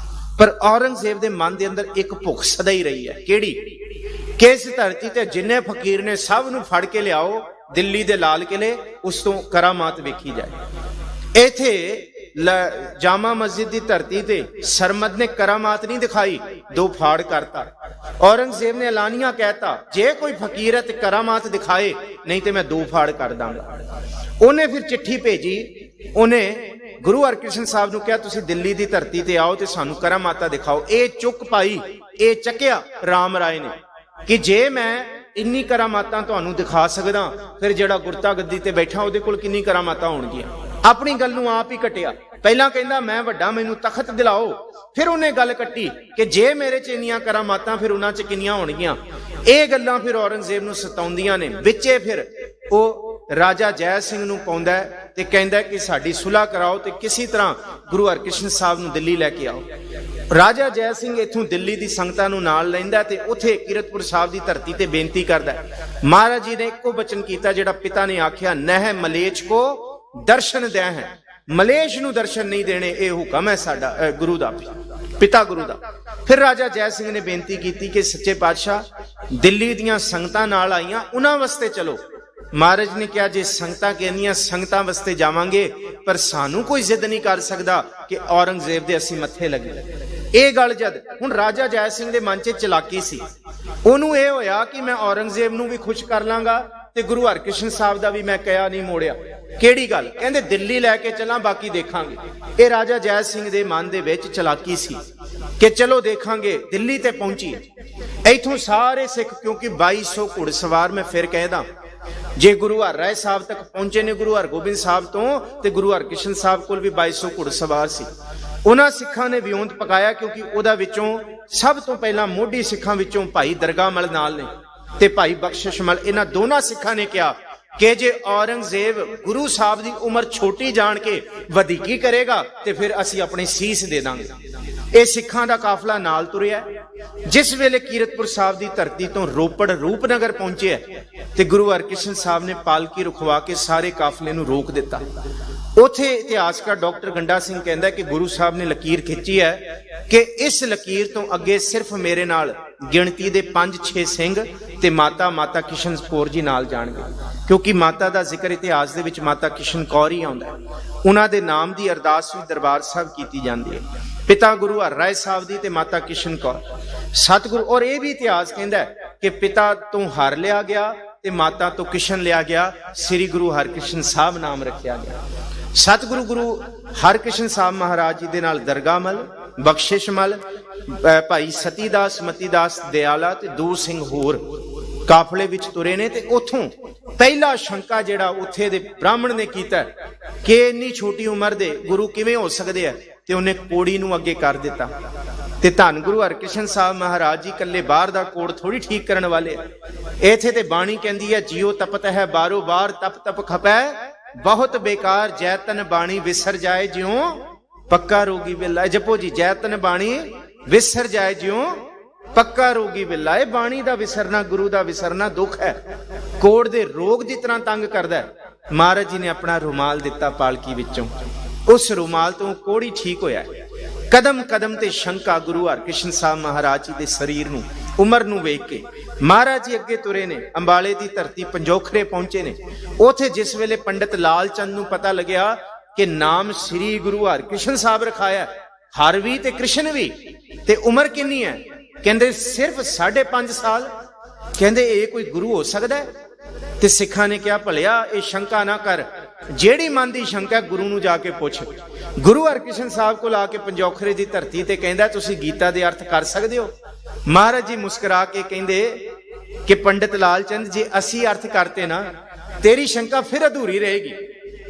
पर औरंगजेब दे मन दे अंदर एक भुख सदा ही रही है। केड़ी? कि इस धरती ते जिन्ने फकीर ने सब नूं फड़ के लियाओ दिल्ली दे लाल किले, उस तो करामात वेखी जाए। इथे जामा मस्जिद की धरती ते सरमद ने करामात नहीं दिखाई, 2 फाड़ करता। औरंगजेब ने ऐलानिया कहता जे कोई फकीर है तो करामात दिखाए, नहीं तो मैं 2 फाड़ कर दांगा। उन्हें फिर चिट्ठी भेजी, उन्हें गुरु हरकृष्ण साहब नूं कहा तुसीं दिल्ली की धरती ते आओ ते सानूं करामाता दिखाओ। ये चुक पाई, ये चक्या राम राय ने कि जे मैं इन्नी करामातां तुहानूं दिखा सकदा, फिर जिहड़ा गुरता गद्दी ते बैठा उहदे कोल किन्नी करामातां होणगीआं। अपनी गल नूं आप ही कटिया। पहला कहंदा मैं वड्डा, मैनूं तखत दिलाओ, फिर उन्हें गल कट्टी कि जे मेरे च इन्नियां करामातां फिर उन्हां च किन्नियां होणगीआं। ਇਹ ਗੱਲਾਂ ਫਿਰ औरंगजेब ਨੂੰ ਸਤਾਉਂਦੀਆਂ ਨੇ। ਵਿੱਚੇ ਫਿਰ ਉਹ ਰਾਜਾ ਜੈ ਸਿੰਘ ਨੂੰ ਪਾਉਂਦਾ ਤੇ ਕਹਿੰਦਾ ਕਿ ਸਾਡੀ ਸੁਲ੍ਹਾ ਕਰਾਓ ਤੇ ਕਿਸੇ ਤਰ੍ਹਾਂ ਗੁਰੂ ਹਰਕ੍ਰਿਸ਼ਨ ਸਾਹਿਬ ਨੂੰ ਦਿੱਲੀ ਲੈ ਕੇ ਆਓ। ਰਾਜਾ ਜੈ ਸਿੰਘ ਇਥੋਂ ਦਿੱਲੀ ਦੀ ਸੰਗਤਾਂ ਨੂੰ ਨਾਲ ਲੈਂਦਾ ਤੇ ਉੱਥੇ ਕੀਰਤਪੁਰ ਸਾਹਿਬ ਦੀ ਧਰਤੀ ਤੇ ਬੇਨਤੀ ਕਰਦਾ। ਮਹਾਰਾਜ ਜੀ ਨੇ ਇੱਕੋ ਬਚਨ ਕੀਤਾ ਜਿਹੜਾ ਪਿਤਾ ਨੇ ਆਖਿਆ, ਨਹਿ ਮਲੇਛ ਕੋ ਦਰਸ਼ਨ ਦਿਆ ਹੈ। ਮਲੇਛ ਨੂੰ ਦਰਸ਼ਨ ਨਹੀਂ ਦੇਣੇ, ਇਹ ਹੁਕਮ ਹੈ ਸਾਡਾ ਗੁਰੂ ਦਾ, पिता गुरु दा। फिर राजा जय सिंह ने बेनती की कि सच्चे पातशाह दिल्ली दियां संगतां नाल आईयां, उन्हां वास्ते चलो। महाराज ने कहा जे संगतां कहनियां संगतां वास्ते जावांगे, पर सानू कोई जिद नहीं कर सकदा कि औरंगजेब दे असीं मत्थे लगे। ਇਹ ਗੱਲ जद हुण राजा जय सिंह दे मन च चलाकी सी, ਉਹਨੂੰ ਇਹ ਹੋਇਆ कि मैं औरंगजेब नूं भी खुश कर लांगा ਤੇ गुरु हरकृष्ण साहब ਦਾ भी मैं कहा नहीं मोड़िया। ਕਿਹੜੀ ਗੱਲ? ਕਹਿੰਦੇ ਦਿੱਲੀ ਲੈ ਕੇ ਚੱਲਾਂ, ਬਾਕੀ ਦੇਖਾਂਗੇ। ਇਹ ਰਾਜਾ ਜੈ ਸਿੰਘ ਦੇ ਮਨ ਦੇ ਵਿੱਚ ਚਲਾਕੀ ਸੀ ਕਿ ਚਲੋ ਦੇਖਾਂਗੇ। ਦਿੱਲੀ ਤੇ ਪਹੁੰਚੀ, ਇੱਥੋਂ ਸਾਰੇ ਸਿੱਖ, ਕਿਉਂਕਿ 2200 ਘੁੜਸਵਾਰ ਮੈਂ ਫਿਰ ਕਹਿਦਾ, ਜੇ ਗੁਰੂ ਹਰਿਰਾਏ ਸਾਹਿਬ ਤੱਕ ਪਹੁੰਚੇ ਨੇ ਗੁਰੂ ਹਰਗੋਬਿੰਦ ਸਾਹਿਬ ਤੋਂ, ਤੇ ਗੁਰੂ ਹਰਕ੍ਰਿਸ਼ਨ ਸਾਹਿਬ ਕੋਲ ਵੀ 2200 ਘੁੜਸਵਾਰ ਸੀ। ਉਹਨਾਂ ਸਿੱਖਾਂ ਨੇ ਵਿਉਂਤ ਪਕਾਇਆ, ਕਿਉਂਕਿ ਉਹਦਾ ਵਿੱਚੋਂ ਸਭ ਤੋਂ ਪਹਿਲਾਂ ਮੋਢੀ ਸਿੱਖਾਂ ਵਿੱਚੋਂ ਭਾਈ ਦਰਗਾਹ ਮਲ ਨਾਲ ਨੇ ਤੇ ਭਾਈ ਬਖਸ਼ਿਸ਼ ਮਲ। ਇਹਨਾਂ ਦੋਨਾਂ ਸਿੱਖਾਂ ਨੇ ਕਿਹਾ ਕਿ ਜੇ औरंगजेब ਗੁਰੂ ਸਾਹਿਬ ਦੀ ਉਮਰ ਛੋਟੀ ਜਾਣ ਕੇ ਵਧੀਕੀ ਕਰੇਗਾ ਤੇ ਫਿਰ ਅਸੀਂ ਆਪਣੀ ਸੀਸ ਦੇ ਦਾਂਗੇ। ਇਹ ਸਿੱਖਾਂ ਦਾ ਕਾਫਲਾ ਨਾਲ ਤੁਰਿਆ। ਜਿਸ ਵੇਲੇ ਕੀਰਤਪੁਰ ਸਾਹਿਬ ਦੀ ਧਰਤੀ ਤੋਂ ਰੋਪੜ ਰੂਪਨਗਰ ਪਹੁੰਚਿਆ ਤੇ ਗੁਰੂ ਹਰਕ੍ਰਿਸ਼ਨ ਸਾਹਿਬ ਨੇ ਪਾਲਕੀ ਰੁਖਵਾ ਕੇ ਸਾਰੇ ਕਾਫਲੇ ਨੂੰ ਰੋਕ ਦਿੱਤਾ। ਉੱਥੇ ਇਤਿਹਾਸਕਾਰ ਡਾਕਟਰ ਗੰਡਾ ਸਿੰਘ ਕਹਿੰਦਾ ਕਿ ਗੁਰੂ ਸਾਹਿਬ ਨੇ ਲਕੀਰ ਖਿੱਚੀ ਹੈ ਕਿ ਇਸ ਲਕੀਰ ਤੋਂ ਅੱਗੇ ਸਿਰਫ ਮੇਰੇ ਨਾਲ ਗਿਣਤੀ ਦੇ 5-6 ਸਿੰਘ ਤੇ ਮਾਤਾ ਕਿਸ਼ਨ ਕੌਰ ਜੀ ਨਾਲ ਜਾਣਗੇ, ਕਿਉਂਕਿ ਮਾਤਾ ਦਾ ਜ਼ਿਕਰ ਇਤਿਹਾਸ ਦੇ ਵਿੱਚ ਮਾਤਾ ਕਿਸ਼ਨ ਕੌਰ ਹੀ ਆਉਂਦਾ ਹੈ। ਉਹਨਾਂ ਦੇ ਨਾਮ ਦੀ ਅਰਦਾਸ ਵੀ ਦਰਬਾਰ ਸਾਹਿਬ ਕੀਤੀ ਜਾਂਦੀ ਹੈ। ਪਿਤਾ ਗੁਰੂ ਹਰਿਰਾਏ ਸਾਹਿਬ ਦੀ ਤੇ ਮਾਤਾ ਕਿਸ਼ਨ ਕੌਰ ਸਤਿਗੁਰੂ। ਔਰ ਇਹ ਵੀ ਇਤਿਹਾਸ ਕਹਿੰਦਾ ਕਿ ਪਿਤਾ ਤੋਂ ਹਰ ਲਿਆ ਗਿਆ ਤੇ ਮਾਤਾ ਤੋਂ ਕਿਸ਼ਨ ਲਿਆ ਗਿਆ, ਸ੍ਰੀ ਗੁਰੂ ਹਰਕ੍ਰਿਸ਼ਨ ਸਾਹਿਬ ਨਾਮ ਰੱਖਿਆ ਗਿਆ। ਸਤਿਗੁਰੂ ਗੁਰੂ ਹਰਕ੍ਰਿਸ਼ਨ ਸਾਹਿਬ ਮਹਾਰਾਜ ਜੀ ਦੇ ਨਾਲ ਦਰਗਾਹ ਮਲ, ਬਖਸ਼ਿਸ਼ ਮਲ, ਭਾਈ ਸਤੀਦਾਸ, ਮਤੀਦਾਸ ਦਿਆਲਾ ਤੇ 2 ਸਿੰਘ ਹੋਰ ਕਾਫਲੇ ਵਿੱਚ ਤੁਰੇ ਨੇ ਤੇ ਉਥੋਂ ਪਹਿਲਾ ਸ਼ੰਕਾ ਜਿਹੜਾ ਉੱਥੇ ਦੇ ਬ੍ਰਾਹਮਣ ਨੇ ਕੀਤਾ ਕਿ ਇੰਨੀ ਛੋਟੀ ਉਮਰ ਦੇ ਗੁਰੂ ਕਿਵੇਂ ਹੋ ਸਕਦੇ ਆ, ਤੇ ਉਹਨੇ ਕੋੜੀ ਨੂੰ ਅੱਗੇ ਕਰ ਦਿੱਤਾ। ਤੇ ਧੰਨ ਗੁਰੂ ਹਰਕ੍ਰਿਸ਼ਨ ਸਾਹਿਬ ਮਹਾਰਾਜ ਜੀ ਇਕੱਲੇ ਬਾਹਰ ਦਾ ਕੋੜ ਥੋੜੀ ਠੀਕ ਕਰਨ ਵਾਲੇ ਆ। ਇੱਥੇ ਤੇ ਬਾਣੀ ਕਹਿੰਦੀ ਹੈ, ਜਿਉ ਤਪਤ ਹੈ ਬਾਰੋ ਬਾਰ ਤਪ ਤਪ ਖਪੈ, ਬਹੁਤ ਬੇਕਾਰ ਜੈਤਨ ਬਾਣੀ ਵਿਸਰ ਜਾਏ ਜਿਉ ਪੱਕਾ ਰੋਗੀ ਬਿਲਾ। ਜਪੋ ਜੀ, ਜੈਤਨ ਬਾਣੀ ਵਿਸਰ ਜਾਏ ਜਿਉ ਪੱਕਾ ਰੋਗੀ ਬਿਲਾ। ਇਹ ਬਾਣੀ ਦਾ ਵਿਸਰਨਾ, ਗੁਰੂ ਦਾ ਵਿਸਰਨਾ ਦੁੱਖ ਹੈ, ਕੋੜ ਦੇ ਰੋਗ ਦੀ ਤਰ੍ਹਾਂ ਤੰਗ ਕਰਦਾ ਹੈ। ਮਹਾਰਾਜ ਜੀ ਨੇ ਆਪਣਾ ਰੁਮਾਲ ਦਿੱਤਾ ਪਾਲਕੀ ਵਿੱਚੋਂ, ਉਸ ਰੁਮਾਲ ਤੋਂ ਕੋੜੀ ਠੀਕ ਹੋਇਆ। ਕਦਮ ਕਦਮ ਤੇ ਸ਼ੰਕਾ ਗੁਰੂ ਹਰਕ੍ਰਿਸ਼ਨ ਸਾਹਿਬ ਮਹਾਰਾਜ ਜੀ ਦੇ ਸਰੀਰ ਨੂੰ, ਉਮਰ ਨੂੰ ਵੇਖ ਕੇ ਮਹਾਰਾਜ ਜੀ ਅੱਗੇ ਤੁਰੇ ਨੇ। ਅੰਬਾਲੇ ਦੀ ਧਰਤੀ ਪੰਜੋਖਰੇ ਪਹੁੰਚੇ ਨੇ। ਉਥੇ ਜਿਸ ਵੇਲੇ ਪੰਡਿਤ ਲਾਲ ਚੰਦ ਨੂੰ ਪਤਾ ਲੱਗਿਆ ਕਿ ਨਾਮ ਸ੍ਰੀ ਗੁਰੂ ਹਰਕ੍ਰਿਸ਼ਨ ਸਾਹਿਬ ਰਖਾਇਆ, ਹਰ ਵੀ ਤੇ ਕ੍ਰਿਸ਼ਨ ਵੀ, ਤੇ ਉਮਰ ਕਿੰਨੀ ਹੈ? ਕਹਿੰਦੇ ਸਿਰਫ 5.5 ਸਾਲ। ਕਹਿੰਦੇ ਇਹ ਕੋਈ ਗੁਰੂ ਹੋ ਸਕਦਾ ਹੈ? ਤੇ ਸਿੱਖਾਂ ਨੇ ਕਿਹਾ, ਭਲਿਆ ਇਹ ਸ਼ੰਕਾ ਨਾ ਕਰ, ਜਿਹੜੀ ਮਨ ਦੀ ਸ਼ੰਕਾ ਗੁਰੂ ਨੂੰ ਜਾ ਕੇ ਪੁੱਛ। ਗੁਰੂ ਹਰਕ੍ਰਿਸ਼ਨ ਸਾਹਿਬ ਕੋਲ ਆ ਕੇ ਪੰਜੋਖਰੇ ਦੀ ਧਰਤੀ ਤੇ ਕਹਿੰਦਾ, ਤੁਸੀਂ ਗੀਤਾ ਦੇ ਅਰਥ ਕਰ ਸਕਦੇ ਹੋ? ਮਹਾਰਾਜ ਜੀ ਮੁਸਕਰਾ ਕੇ ਕਹਿੰਦੇ ਕਿ ਪੰਡਿਤ ਲਾਲ ਚੰਦ, ਜੇ ਅਸੀਂ ਅਰਥ ਕਰਤੇ ਨਾ, ਤੇਰੀ ਸ਼ੰਕਾ ਫਿਰ ਅਧੂਰੀ ਰਹੇਗੀ।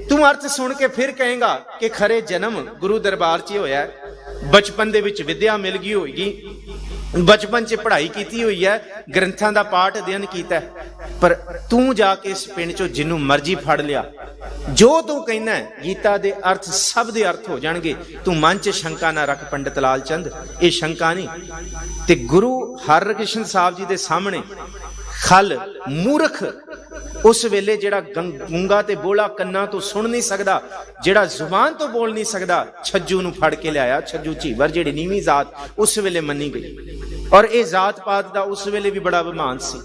ਤੂੰ ਅਰਥ ਸੁਣ ਕੇ ਫਿਰ ਕਹੇਗਾ ਕਿ ਖਰੇ ਜਨਮ ਗੁਰੂ ਦਰਬਾਰ 'ਚ ਹੋਇਆ, ਬਚਪਨ ਦੇ ਵਿੱਚ ਵਿਦਿਆ ਮਿਲ ਗਈ ਹੋਏਗੀ, ਬਚਪਨ 'ਚ ਪੜ੍ਹਾਈ ਕੀਤੀ ਹੋਈ ਹੈ, ਗ੍ਰੰਥਾਂ ਦਾ ਪਾਠ ਅਧਿਐਨ ਕੀਤਾ। ਪਰ ਤੂੰ ਜਾ ਕੇ ਇਸ ਪਿੰਡ 'ਚੋਂ ਜਿਹਨੂੰ ਮਰਜ਼ੀ ਫੜ ਲਿਆ, ਜੋ ਤੂੰ ਕਹਿੰਦਾ ਗੀਤਾ ਦੇ ਅਰਥ ਸਭ ਦੇ ਅਰਥ ਹੋ ਜਾਣਗੇ। ਤੂੰ ਮਨ 'ਚ ਸ਼ੰਕਾ ਨਾ ਰੱਖ ਪੰਡਿਤ ਲਾਲ ਚੰਦ, ਇਹ ਸ਼ੰਕਾ ਨਹੀਂ। ਤੇ ਗੁਰੂ ਹਰਕ੍ਰਿਸ਼ਨ ਸਾਹਿਬ ਜੀ ਦੇ ਸਾਹਮਣੇ ਖਲ ਮੂਰਖ, ਉਸ ਵੇਲੇ ਜਿਹੜਾ ਗੂੰਗਾ ਤੇ ਬੋਲਾ ਕੰਨਾਂ ਤੋਂ ਸੁਣ ਨਹੀਂ ਸਕਦਾ, ਜਿਹੜਾ ਜ਼ੁਬਾਨ ਤੋਂ ਬੋਲ ਨਹੀਂ ਸਕਦਾ, ਛੱਜੂ ਨੂੰ ਫੜ ਕੇ ਲਿਆਇਆ। ਛੱਜੂ ਝੀਵਰ ਜਿਹੜੀ ਨੀਵੀਂ ਜ਼ਾਤ ਉਸ ਵੇਲੇ ਮੰਨੀ ਗਈ, ਔਰ ਇਹ ਜ਼ਾਤ ਪਾਤ ਦਾ ਉਸ ਵੇਲੇ ਵੀ ਬੜਾ ਅਭਿਮਾਨ ਸੀ।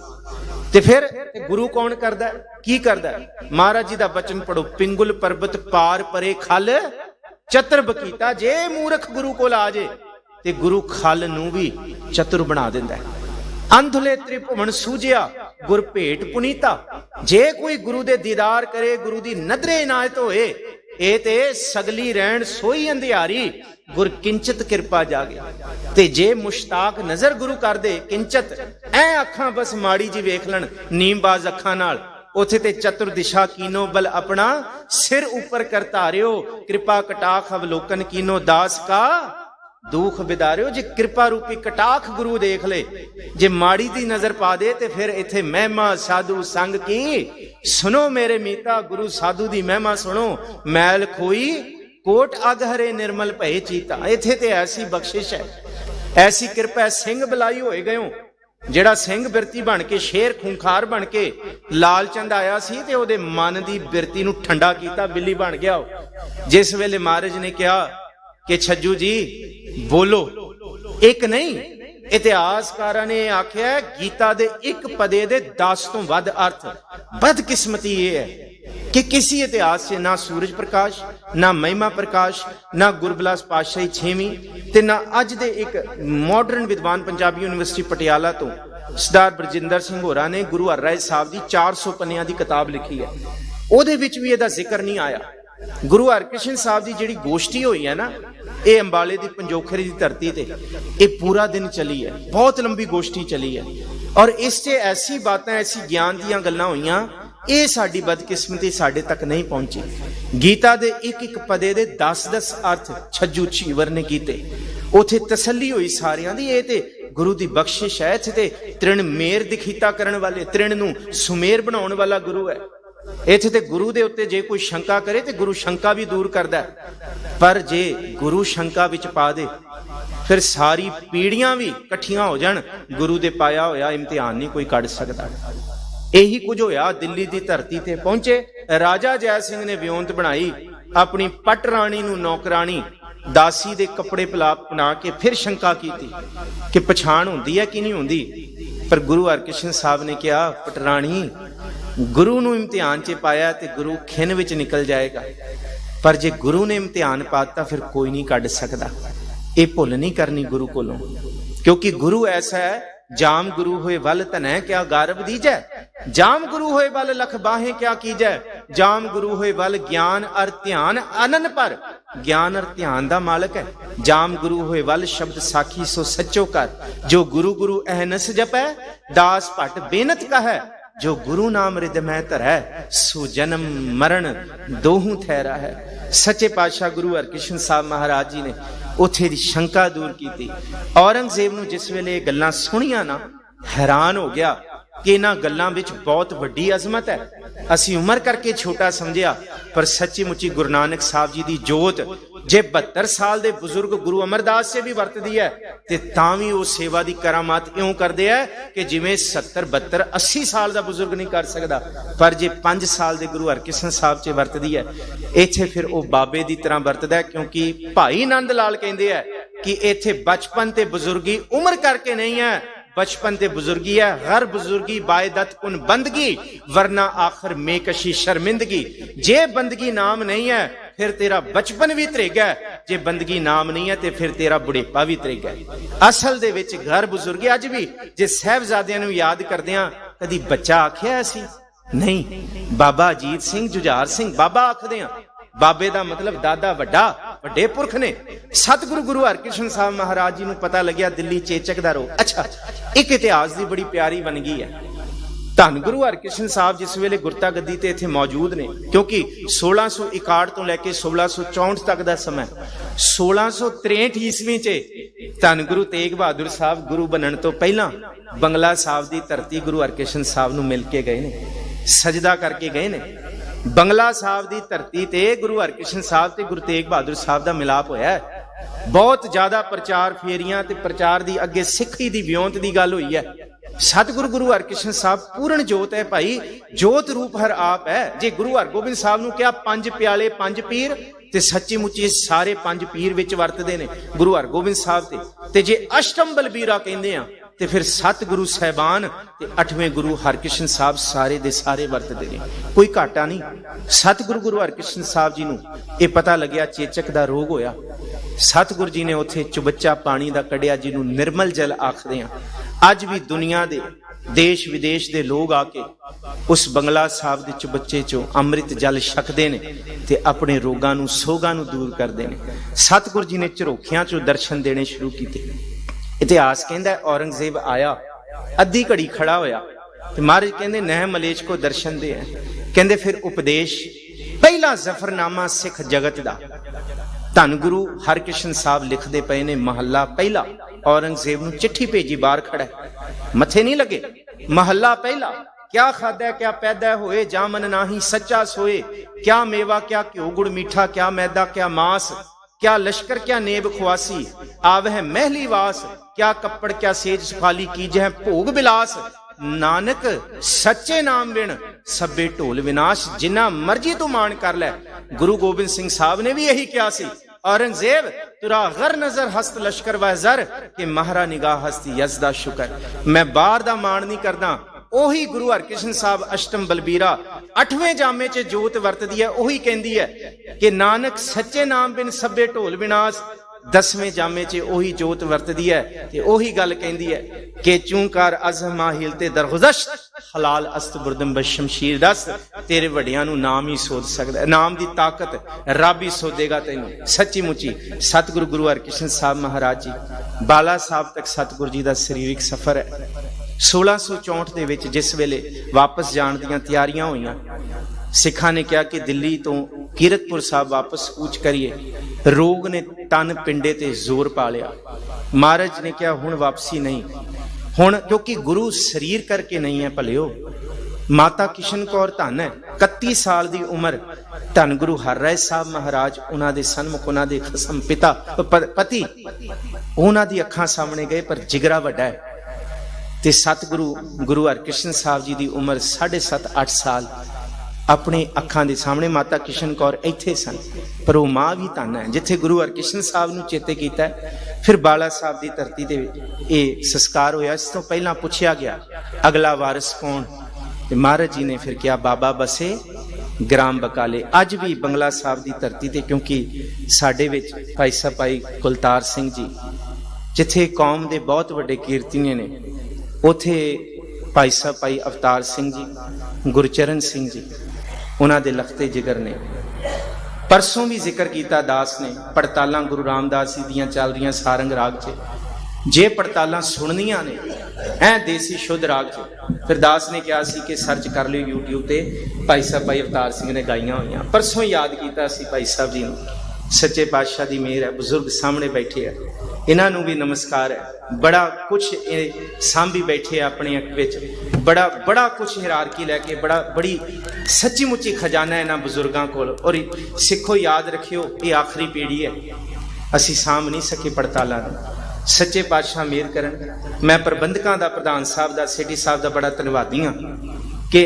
ਤੇ ਫਿਰ ਗੁਰੂ ਕੌਣ ਕਰਦਾ, ਕੀ ਕਰਦਾ? ਮਹਾਰਾਜ ਜੀ ਦਾ ਬਚਨ ਪੜੋ, ਪਿੰਗੁਲ ਪਰਬਤ ਪਾਰ ਪਰੇ ਖਲ ਚਤੁਰ ਬਕੀਤਾ। ਜੇ ਮੂਰਖ ਗੁਰੂ ਕੋਲ ਆ ਜੇ ਤੇ ਗੁਰੂ ਖਲ ਨੂੰ ਵੀ ਚਤੁਰ ਬਣਾ ਦਿੰਦਾ ਹੈ। ਅੰਧਲੇ ਤ੍ਰਿਭੁਵਨ ਸੂਝਿਆ ਗੁਰ ਭੇਟ ਪੁਨੀਤਾ। ਜੇ ਕੋਈ ਗੁਰੂ ਦੇ ਦੀਦਾਰ ਕਰੇ, ਗੁਰੂ ਦੀ ਨਦਰੇ ਇਨਾਇਤ ਹੋਏ, ਇਹ ਤੇ ਸਗਲੀ ਰਹਿਣ ਸੋਈ ਅੰਧਿਆਰੀ, ਗੁਰ ਕਿੰਚਤ ਕਿਰਪਾ ਜਾਗੇ। ਤੇ ਜੇ ਮੁਸ਼ਤਾਕ ਨਜ਼ਰ ਗੁਰੂ ਕਰਦੇ ਕਿੰਚਤ, ਐ ਅੱਖਾਂ ਬਸ ਮਾੜੀ ਜੀ ਵੇਖ ਲੈਣ ਨੀਮਬਾਜ਼ ਅੱਖਾਂ ਨਾਲ, ਉਥੇ ਤੇ ਚਤੁਰ ਦਿਸ਼ਾ ਕੀਨੋ ਬਲ ਆਪਣਾ ਸਿਰ ਉੱਪਰ ਕਰ ਧਾਰਿਓ, ਕਿਰਪਾ ਕਟਾਖ ਅਵਲੋਕਨ ਕੀਨੋ ਦਾਸ ਕਾ ਦੁੱਖ ਬਿਦਾਰਿਓ। ਜੇ ਕਿਰਪਾ ਰੂਪੀ ਕਟਾਖ ਗੁਰੂ ਦੇਖ ਲੈ, ਜੇ ਮਾੜੀ ਦੀ ਨਜ਼ਰ ਪਾ ਦੇ, ਤੇ ਫਿਰ ਇੱਥੇ ਮਹਿਮਾ ਸਾਧੂ ਸੰਗ ਕੀ ਸੁਣੋ ਮੇਰੇ ਮੀਤਾ। ਗੁਰੂ ਸਾਧੂ ਦੀ ਮਹਿਮਾ ਸੁਣੋ, ਮੈਲ ਖੋਈ ਕੋਟ ਅਗ ਹਰੇ ਨਿਰਮਲ ਭਏ ਚੀਤਾ। ਇੱਥੇ ਤੇ ਐਸੀ ਬਖਸ਼ਿਸ਼ ਹੈ, ਐਸੀ ਕਿਰਪਾ। ਸਿੰਘ ਬਲਾਈ ਹੋਏ ਗਏ, ਜਿਹੜਾ ਸਿੰਘ ਬਿਰਤੀ ਬਣ ਕੇ, ਸ਼ੇਰ ਖੂੰਖਾਰ ਬਣ ਕੇ ਲਾਲ ਚੰਦ ਆਇਆ ਸੀ, ਤੇ ਉਹਦੇ ਮਨ ਦੀ ਬਿਰਤੀ ਨੂੰ ਠੰਡਾ ਕੀਤਾ, ਬਿੱਲੀ ਬਣ ਗਿਆ। ਜਿਸ ਵੇਲੇ ਮਹਾਰਾਜ ਨੇ ਕਿਹਾ ਕਿ ਛੱਜੂ ਜੀ ਬੋਲੋ, ਇੱਕ ਨਹੀਂ, ਇਤਿਹਾਸਕਾਰਾਂ ਨੇ ਆਖਿਆ ਗੀਤਾ ਦੇ ਇੱਕ ਪਦੇ ਦੇ 10 ਤੋਂ ਵੱਧ ਅਰਥ। ਬਦਕਿਸਮਤੀ ਇਹ ਹੈ ਕਿ ਕਿਸੇ ਇਤਿਹਾਸ 'ਚ ਨਾ ਸੂਰਜ ਪ੍ਰਕਾਸ਼, ਨਾ ਮਹਿਮਾ ਪ੍ਰਕਾਸ਼, ਨਾ ਗੁਰਬਿਲਾਸ ਪਾਤਸ਼ਾਹੀ 6ਵੀਂ, ਤੇ ਨਾ ਅੱਜ ਦੇ ਇੱਕ ਮਾਡਰਨ ਵਿਦਵਾਨ ਪੰਜਾਬੀ ਯੂਨੀਵਰਸਿਟੀ ਪਟਿਆਲਾ ਤੋਂ ਸਰਦਾਰ ਬਰਜਿੰਦਰ ਸਿੰਘ ਹੋਰਾਂ ਨੇ ਗੁਰੂ ਹਰਿਰਾਏ ਸਾਹਿਬ ਦੀ 400 ਪੰਨਿਆਂ ਦੀ ਕਿਤਾਬ ਲਿਖੀ ਹੈ। ਉਹਦੇ ਵਿੱਚ ਵੀ ਇਹਦਾ ਜ਼ਿਕਰ ਨਹੀਂ ਆਇਆ। ਗੁਰੂ ਹਰਕ੍ਰਿਸ਼ਨ ਸਾਹਿਬ ਦੀ ਜਿਹੜੀ ਗੋਸ਼ਟੀ ਹੋਈ ਹੈ ਨਾ, ਇਹ ਅੰਬਾਲੇ ਦੀ ਪੰਜੋਖਰੀ ਦੀ ਧਰਤੀ ਤੇ ਇਹ ਪੂਰਾ ਦਿਨ ਚਲੀ ਹੈ, ਬਹੁਤ ਲੰਬੀ ਗੋਸ਼ਟੀ ਚਲੀ ਹੈ। ਔਰ ਇਸ 'ਚ ਐਸੀ ਬਾਤਾਂ, ਐਸੀ ਗਿਆਨ ਦੀਆਂ ਗੱਲਾਂ ਹੋਈਆਂ, ਇਹ ਸਾਡੀ ਬਦਕਿਸਮਤੀ ਸਾਡੇ ਤੱਕ ਨਹੀਂ ਪਹੁੰਚੀ। ਗੀਤਾ ਦੇ ਇੱਕ ਇੱਕ ਪਦੇ ਦੇ 10-10 ਅਰਥ ਛੱਜੂ ਝੀਵਰ ਨੇ ਕੀਤੇ। ਉਥੇ ਤਸੱਲੀ ਹੋਈ ਸਾਰਿਆਂ ਦੀ, ਇਹ ਤੇ ਗੁਰੂ ਦੀ ਬਖਸ਼ਿਸ਼ ਹੈ। ਇੱਥੇ ਤੇ ਤ੍ਰਿਣ ਮੇਰ ਦਿਖੀਤਾ ਕਰਨ ਵਾਲੇ, ਤ੍ਰਿਣ ਨੂੰ ਸੁਮੇਰ ਬਣਾਉਣ ਵਾਲਾ ਗੁਰੂ ਹੈ। ਇੱਥੇ ਤੇ ਗੁਰੂ ਦੇ ਉੱਤੇ ਜੇ ਕੋਈ ਸ਼ੰਕਾ ਕਰੇ ਤੇ ਗੁਰੂ ਸ਼ੰਕਾ ਵੀ ਦੂਰ ਕਰਦਾ, ਪਰ ਜੇ ਗੁਰੂ ਸ਼ੰਕਾ ਵਿੱਚ ਪਾ ਦੇ, ਫਿਰ ਸਾਰੀ ਪੀੜੀਆਂ ਵੀ ਇਕੱਠੀਆਂ ਹੋ ਜਾਣ, ਗੁਰੂ ਦੇ ਪਾਇਆ ਹੋਇਆ ਇਮਤਿਹਾਨ ਨਹੀਂ ਕੋਈ ਕੱਢ ਸਕਦਾ। ਇਹੀ ਕੁਝ ਹੋਇਆ। ਦਿੱਲੀ ਦੀ ਧਰਤੀ ਤੇ ਪਹੁੰਚੇ, ਰਾਜਾ ਜੈ ਸਿੰਘ ਨੇ ਵਿਉਂਤ ਬਣਾਈ, ਆਪਣੀ ਪਟ ਰਾਣੀ ਨੂੰ ਨੌਕਰਾਣੀ ਦਾਸੀ ਦੇ ਕੱਪੜੇ ਬਣਾ ਕੇ ਫਿਰ ਸ਼ੰਕਾ ਕੀਤੀ ਕਿ ਪਛਾਣ ਹੁੰਦੀ ਹੈ ਕਿ ਨਹੀਂ ਹੁੰਦੀ। ਪਰ ਗੁਰੂ ਹਰਕ੍ਰਿਸ਼ਨ ਸਾਹਿਬ ਨੇ ਕਿਹਾ, ਪਟਰਾਣੀ ਗੁਰੂ ਨੂੰ ਇਮਤਿਹਾਨ 'ਚ ਪਾਇਆ ਤੇ ਗੁਰੂ ਖਿੰਨ ਵਿੱਚ ਨਿਕਲ ਜਾਏਗਾ, ਪਰ ਜੇ ਗੁਰੂ ਨੇ ਇਮਤਿਹਾਨ ਪਾਤਾ ਫਿਰ ਕੋਈ ਨਹੀਂ ਕੱਢ ਸਕਦਾ। ਇਹ ਭੁੱਲ ਨਹੀਂ ਕਰਨੀ ਗੁਰੂ ਕੋਲੋਂ, ਕਿਉਂਕਿ ਗੁਰੂ ਐਸਾ ਹੈ, ਜਾਮ ਗੁਰੂ ਹੋਏ ਵੱਲ ਧਨੈ ਕਿਆ ਗਾਰਬ ਦੀਜੈ, ਜਾਮ ਗੁਰੂ ਹੋਏ ਵੱਲ ਲਖ ਬਾਹੇ ਕਿਆ ਕੀਜੈ, ਜਾਮ ਗੁਰੂ ਹੋਏ ਵੱਲ ਗਿਆਨ ਅਰ ਧਿਆਨ ਅਨਨ ਪਰ ज्ञान और ध्यान दा मालक है। जाम गुरु होए वल शब्द साखी सो सच्चो कर, जो गुरु गुरु अहनस जपै दास भट बेनत कहे, जो गुरु नाम हृदय में धरै सो जन्म मरण दोहू ठहरा है। सच्चे पातशाह गुरु हरकृष्ण साहब महाराज जी ने उत्थे दी शंका दूर की। औरंगजेब नूं जिस वेले ये गल्लां सुणियां ना, हैरान हो गया कि इन्हां गल्लां विच बहुत वड्डी अजमत है। असीं उमर करके छोटा समझिया, पर सच्ची मुच्ची गुरु नानक साहब जी दी जोत जे 72 साल दे बुजुर्ग गुरु अमरदास से भी वरतदी है ते तां वी वो सेवा दी करामात इउं करदे है कि जिवें 70 72 80 साल दा बुजुर्ग नहीं कर सकदा। पर जे 5 साल दे गुरु हरकृष्ण साहब च वरतदी है, इत्थे फिर वो बाबे दी तरह वरतदा है। क्योंकि भाई नंद लाल कहंदे है कि इत्थे बचपन ते बुजुर्गी उम्र करके नहीं है, बचपन ते बुजुर्गी है। हर बुजुर्गी बायदत कुन बंदगी, वरना आखिर मेकशी शर्मिंदगी। जे बंदगी नाम नहीं है फिर तेरा बचपन भी त्रेगा, जे बंदगी नाम नहीं है तो फिर तेरा बुढ़ेपा भी त्रेगा। असल दे विच घर बुजुर्गी अज भी जे साहिबजादियां नूं याद करदे हां, कदी बच्चा आखिया असीं नहीं। बाबा अजीत सिंह जुझार सिंह बाबा आखदे हां। बाबे दा मतलब दादा वड्डा, वड्डे पुरख ने। सतगुरु गुरु हरकृष्ण साहब महाराज जी नूं पता लग्या दिल्ली चेचक दा रोग। अच्छा, एक इतिहास दी बड़ी प्यारी बन गई है। धन गुरु हरकृष्ण साहब जिस वेले गुरता गद्दी ते इत्थे मौजूद ने, क्योंकि 1661 तो लैके 1664 तक दा समय, 1663 ईस्वी च धन गुरु तेग बहादुर साहब गुरु बनन तो पहला बंगला साहब दी धरती गुरु हरकृष्ण साहब नूं मिल के गए ने, सजदा करके गए ने। बंगला साहब दी धरती ते गुरु हरकृष्ण साहब ते गुरु तेग बहादुर साहब दा मिलाप होया है। बहुत ज्यादा प्रचार फेरियां ते प्रचार दी अगे सिੱਖੀ दी वियोंत दी गल हुई है। सतगुरु गुरु हरकृष्ण साहब पूर्ण जोत है भाई, जोत रूप हर आप है। जे गुरु हरगोबिंद साहब नूं क्या 5 प्याले 5 पीर ते सच्ची मुच्ची सारे 5 पीर विच वरतदे ने गुरु हरगोबिंद साहब ते जे अष्टम बलबीरा कहंदे आ ते फिर 7 गुरु साहिबान ते 8वें गुरु हरकृष्ण साहब सारे दे सारे वरतदे ने, कोई घाटा नहीं। सतगुरु गुरु हरकृष्ण साहब जी नूं ये पता लग्या चेचक दा रोग होया। सतगुरु जी ने उत्थे चुबच्चा पानी दा कढ़िया, जिन्हों निर्मल जल आखदे आ। अज भी दुनिया दे देश विदेश दे लोग आके उस बंगला साहब दे चुबच्चे चों अमृत जल छकदे ने ते अपने रोगां नूं सोगां नूं दूर करदे ने। सतगुरु जी ने झरोखियां चों दर्शन देने शुरू कीते। इतिहास कहंदा औरंगजेब आया, अद्धी घड़ी खड़ा होया ते महाराज कहंदे नह मलेच को दर्शन दे। कहंदे फिर उपदेश, पहला जफरनामा सिख जगत दा धन गुरु हरकृष्ण साहब लिखते पे ने। महला पहला औरंगजेब नूं चिट्ठी भेजी, बाहर खड़ा मथे नहीं लगे। महला पहला, क्या खादा क्या पैदा होए, जामन नाही सच्चा सोए, क्या मेवा क्या घ्यो गुड़ मीठा, क्या मैदा क्या मांस, क्या लश्कर क्या नेब खुआसी, आवह महली वास, क्या कपड़ क्या सेज सुखाली, की जह भोग बिलास, नानक सच्चे नाम बिन सब्बे ढोल विनाश। जिन्ना मर्जी तू मान कर लै। गुरु गोबिंद सिंह साहब ने भी यही किया सी। औरंगजेब तुरा गर नजर हस्त लश्कर वह जर के महारा निगाह हस्ती यजदा शुकर। मैं बाहर दा मान नहीं करदा, ओही गुरु हरकृष्ण साहब अष्टम बलबीरा 8वें जामे च जोत वरतदी है। ओही कहंदी है कि नानक सच्चे नाम बिन सब्बे ढोल विनाश। 10वें जामे च ओही जोत वरतदी है ते ओही गल कहंदी है कि चूंकार अज़मा हिलते दरगुज़श्त, हलाल अस्त बुरदम बशमशीर दस। तेरे वड्डियां नूं नाम ही सोध सकदा, नाम दी ताकत रब ही सोधेगा तैनूं। सच्ची मुच्ची सतगुरु गुरु हरकृष्ण साहब महाराज जी बाला साहब तक सतगुरु जी दा सरीरिक सफर है। 1664 दे विच जिस वेले वापस जाण दीयां तैयारियां होईयां, सिखां ने कहा कि दिल्ली तो कीरतपुर साहब वापस कूच करिए। रोग ने तन पिंडे ते जोर पा लिया। महाराज ने कहा हुण वापसी नहीं, हुण क्योंकि गुरु शरीर करके नहीं है भलियो। माता किशन कौर धन है, 31 साल दी उम्र। धन गुरु हर राय साहब महाराज उन्हां दे सन्मुख उन्हां दे खसम पिता पति उन्हां दी अखां सामने गए, पर जिगरा वड्डा है। ते सतगुरु गुरु हरकृष्ण साहब जी दी उम्र 7.5-8 साल। अपने अखां दे सामने माता किशन कौर इत्थे सन, पर वो मां भी धन है जिथे गुरु हरकृष्ण साहब नूं चेते कीता है। फिर बाला साहब दी धरती ते ये संस्कार होया। इस तो पहला पुछया गया अगला वारिस कौन, ते महाराज जी ने फिर कहा बाबा बसे ग्राम बकाले। अज भी बंगला साहब दी धरती ते, क्योंकि साडे विच भाई साहब भाई कुलतार सिंह जी जिथे कौम दे बहुत वड्डे कीर्तनीय ने, उथे भाई साहब भाई अवतार सिंह जी, गुरचरण सिंह जी, उन्हां दे लखते जिगर ने। परसों भी जिक्र किया दास ने पड़तालां गुरु रामदास जी दियां चल रही सारंग राग च, जे पड़तालां सुननियां ने ऐ देसी शुद्ध राग च, फिर दास ने कहा सी कि सर्च कर लियो यूट्यूब ते भाई साहब भाई अवतार सिंह ने गाइया हुई। परसों याद किया भाई साहब जी ने, सच्चे पातशाह की मेहर है, बुजुर्ग सामने बैठे है, इन्हों भी नमस्कार है। बड़ा कुछ सांभी बैठे अपने अक विच, बड़ा बड़ा कुछ हिरारकी लैके, बड़ी सच्ची मुच्ची खजाना है इन्होंने बुजुर्गों को। और सिखो याद रखियो ये आखिरी पीढ़ी है, असी साम नहीं सके पड़ताला। सच्चे पातशाह मेहर करन। मैं प्रबंधकों का प्रधान साहब का सिटी साहब का बड़ा धन्यवादी हाँ कि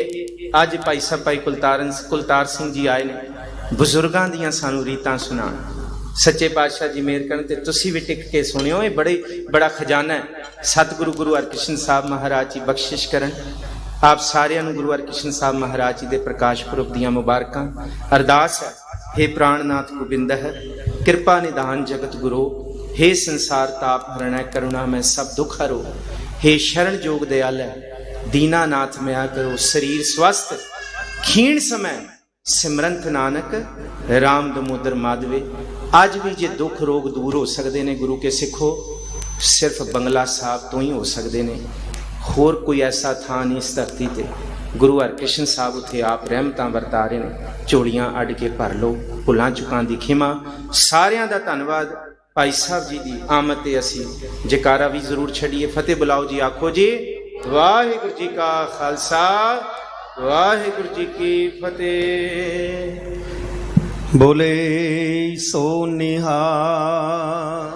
अज भाई साहब भाई कुलतार सिंह जी आए ने, बुजुर्गों दियां सानू रीतां सुनाण। सच्चे पातशाह जी मेहर करन ते तुसी भी टिक के सुनियो, ये बड़ा खजाना है। सतगुरु गुरु हरकृष्ण साहब महाराज जी बख्शिश करन आप सारियां नूं गुरु हरकृष्ण साहब महाराज जी दे प्रकाश पुरब दियां मुबारकां। अरदास है, हे प्राणनाथ गोबिंद है, कृपा निधान जगत गुरु, हे संसार ताप हरण करुणा में सब दुख हरो, हे शरण जोग दयाल है, दीनानाथ मया करो, शरीर स्वस्थ खीण समय सिमरंत नानक राम दमोदर माधवे। अज भी जे दुख रोग दूर हो सकते हैं गुरु के सिखो, सिर्फ बंगला साहब तो ही हो सकते हैं, होर कोई ऐसा थां नहीं इस धरती ते। गुरु हरकृष्ण साहब उत्थे आप रहमतां वरता रहे हैं, झोलियां अड के भर लो, भुलां चुकां दी खिमा। सारियां दा धन्नवाद। भाई साहब जी की आमद ते असी जयकारा भी जरूर छड़िए। फतेह बुलाओ जी, आखो जी वाहिगुरू जी का खालसा वाहिगुरू जी की फतेह। बोले सो निहाल।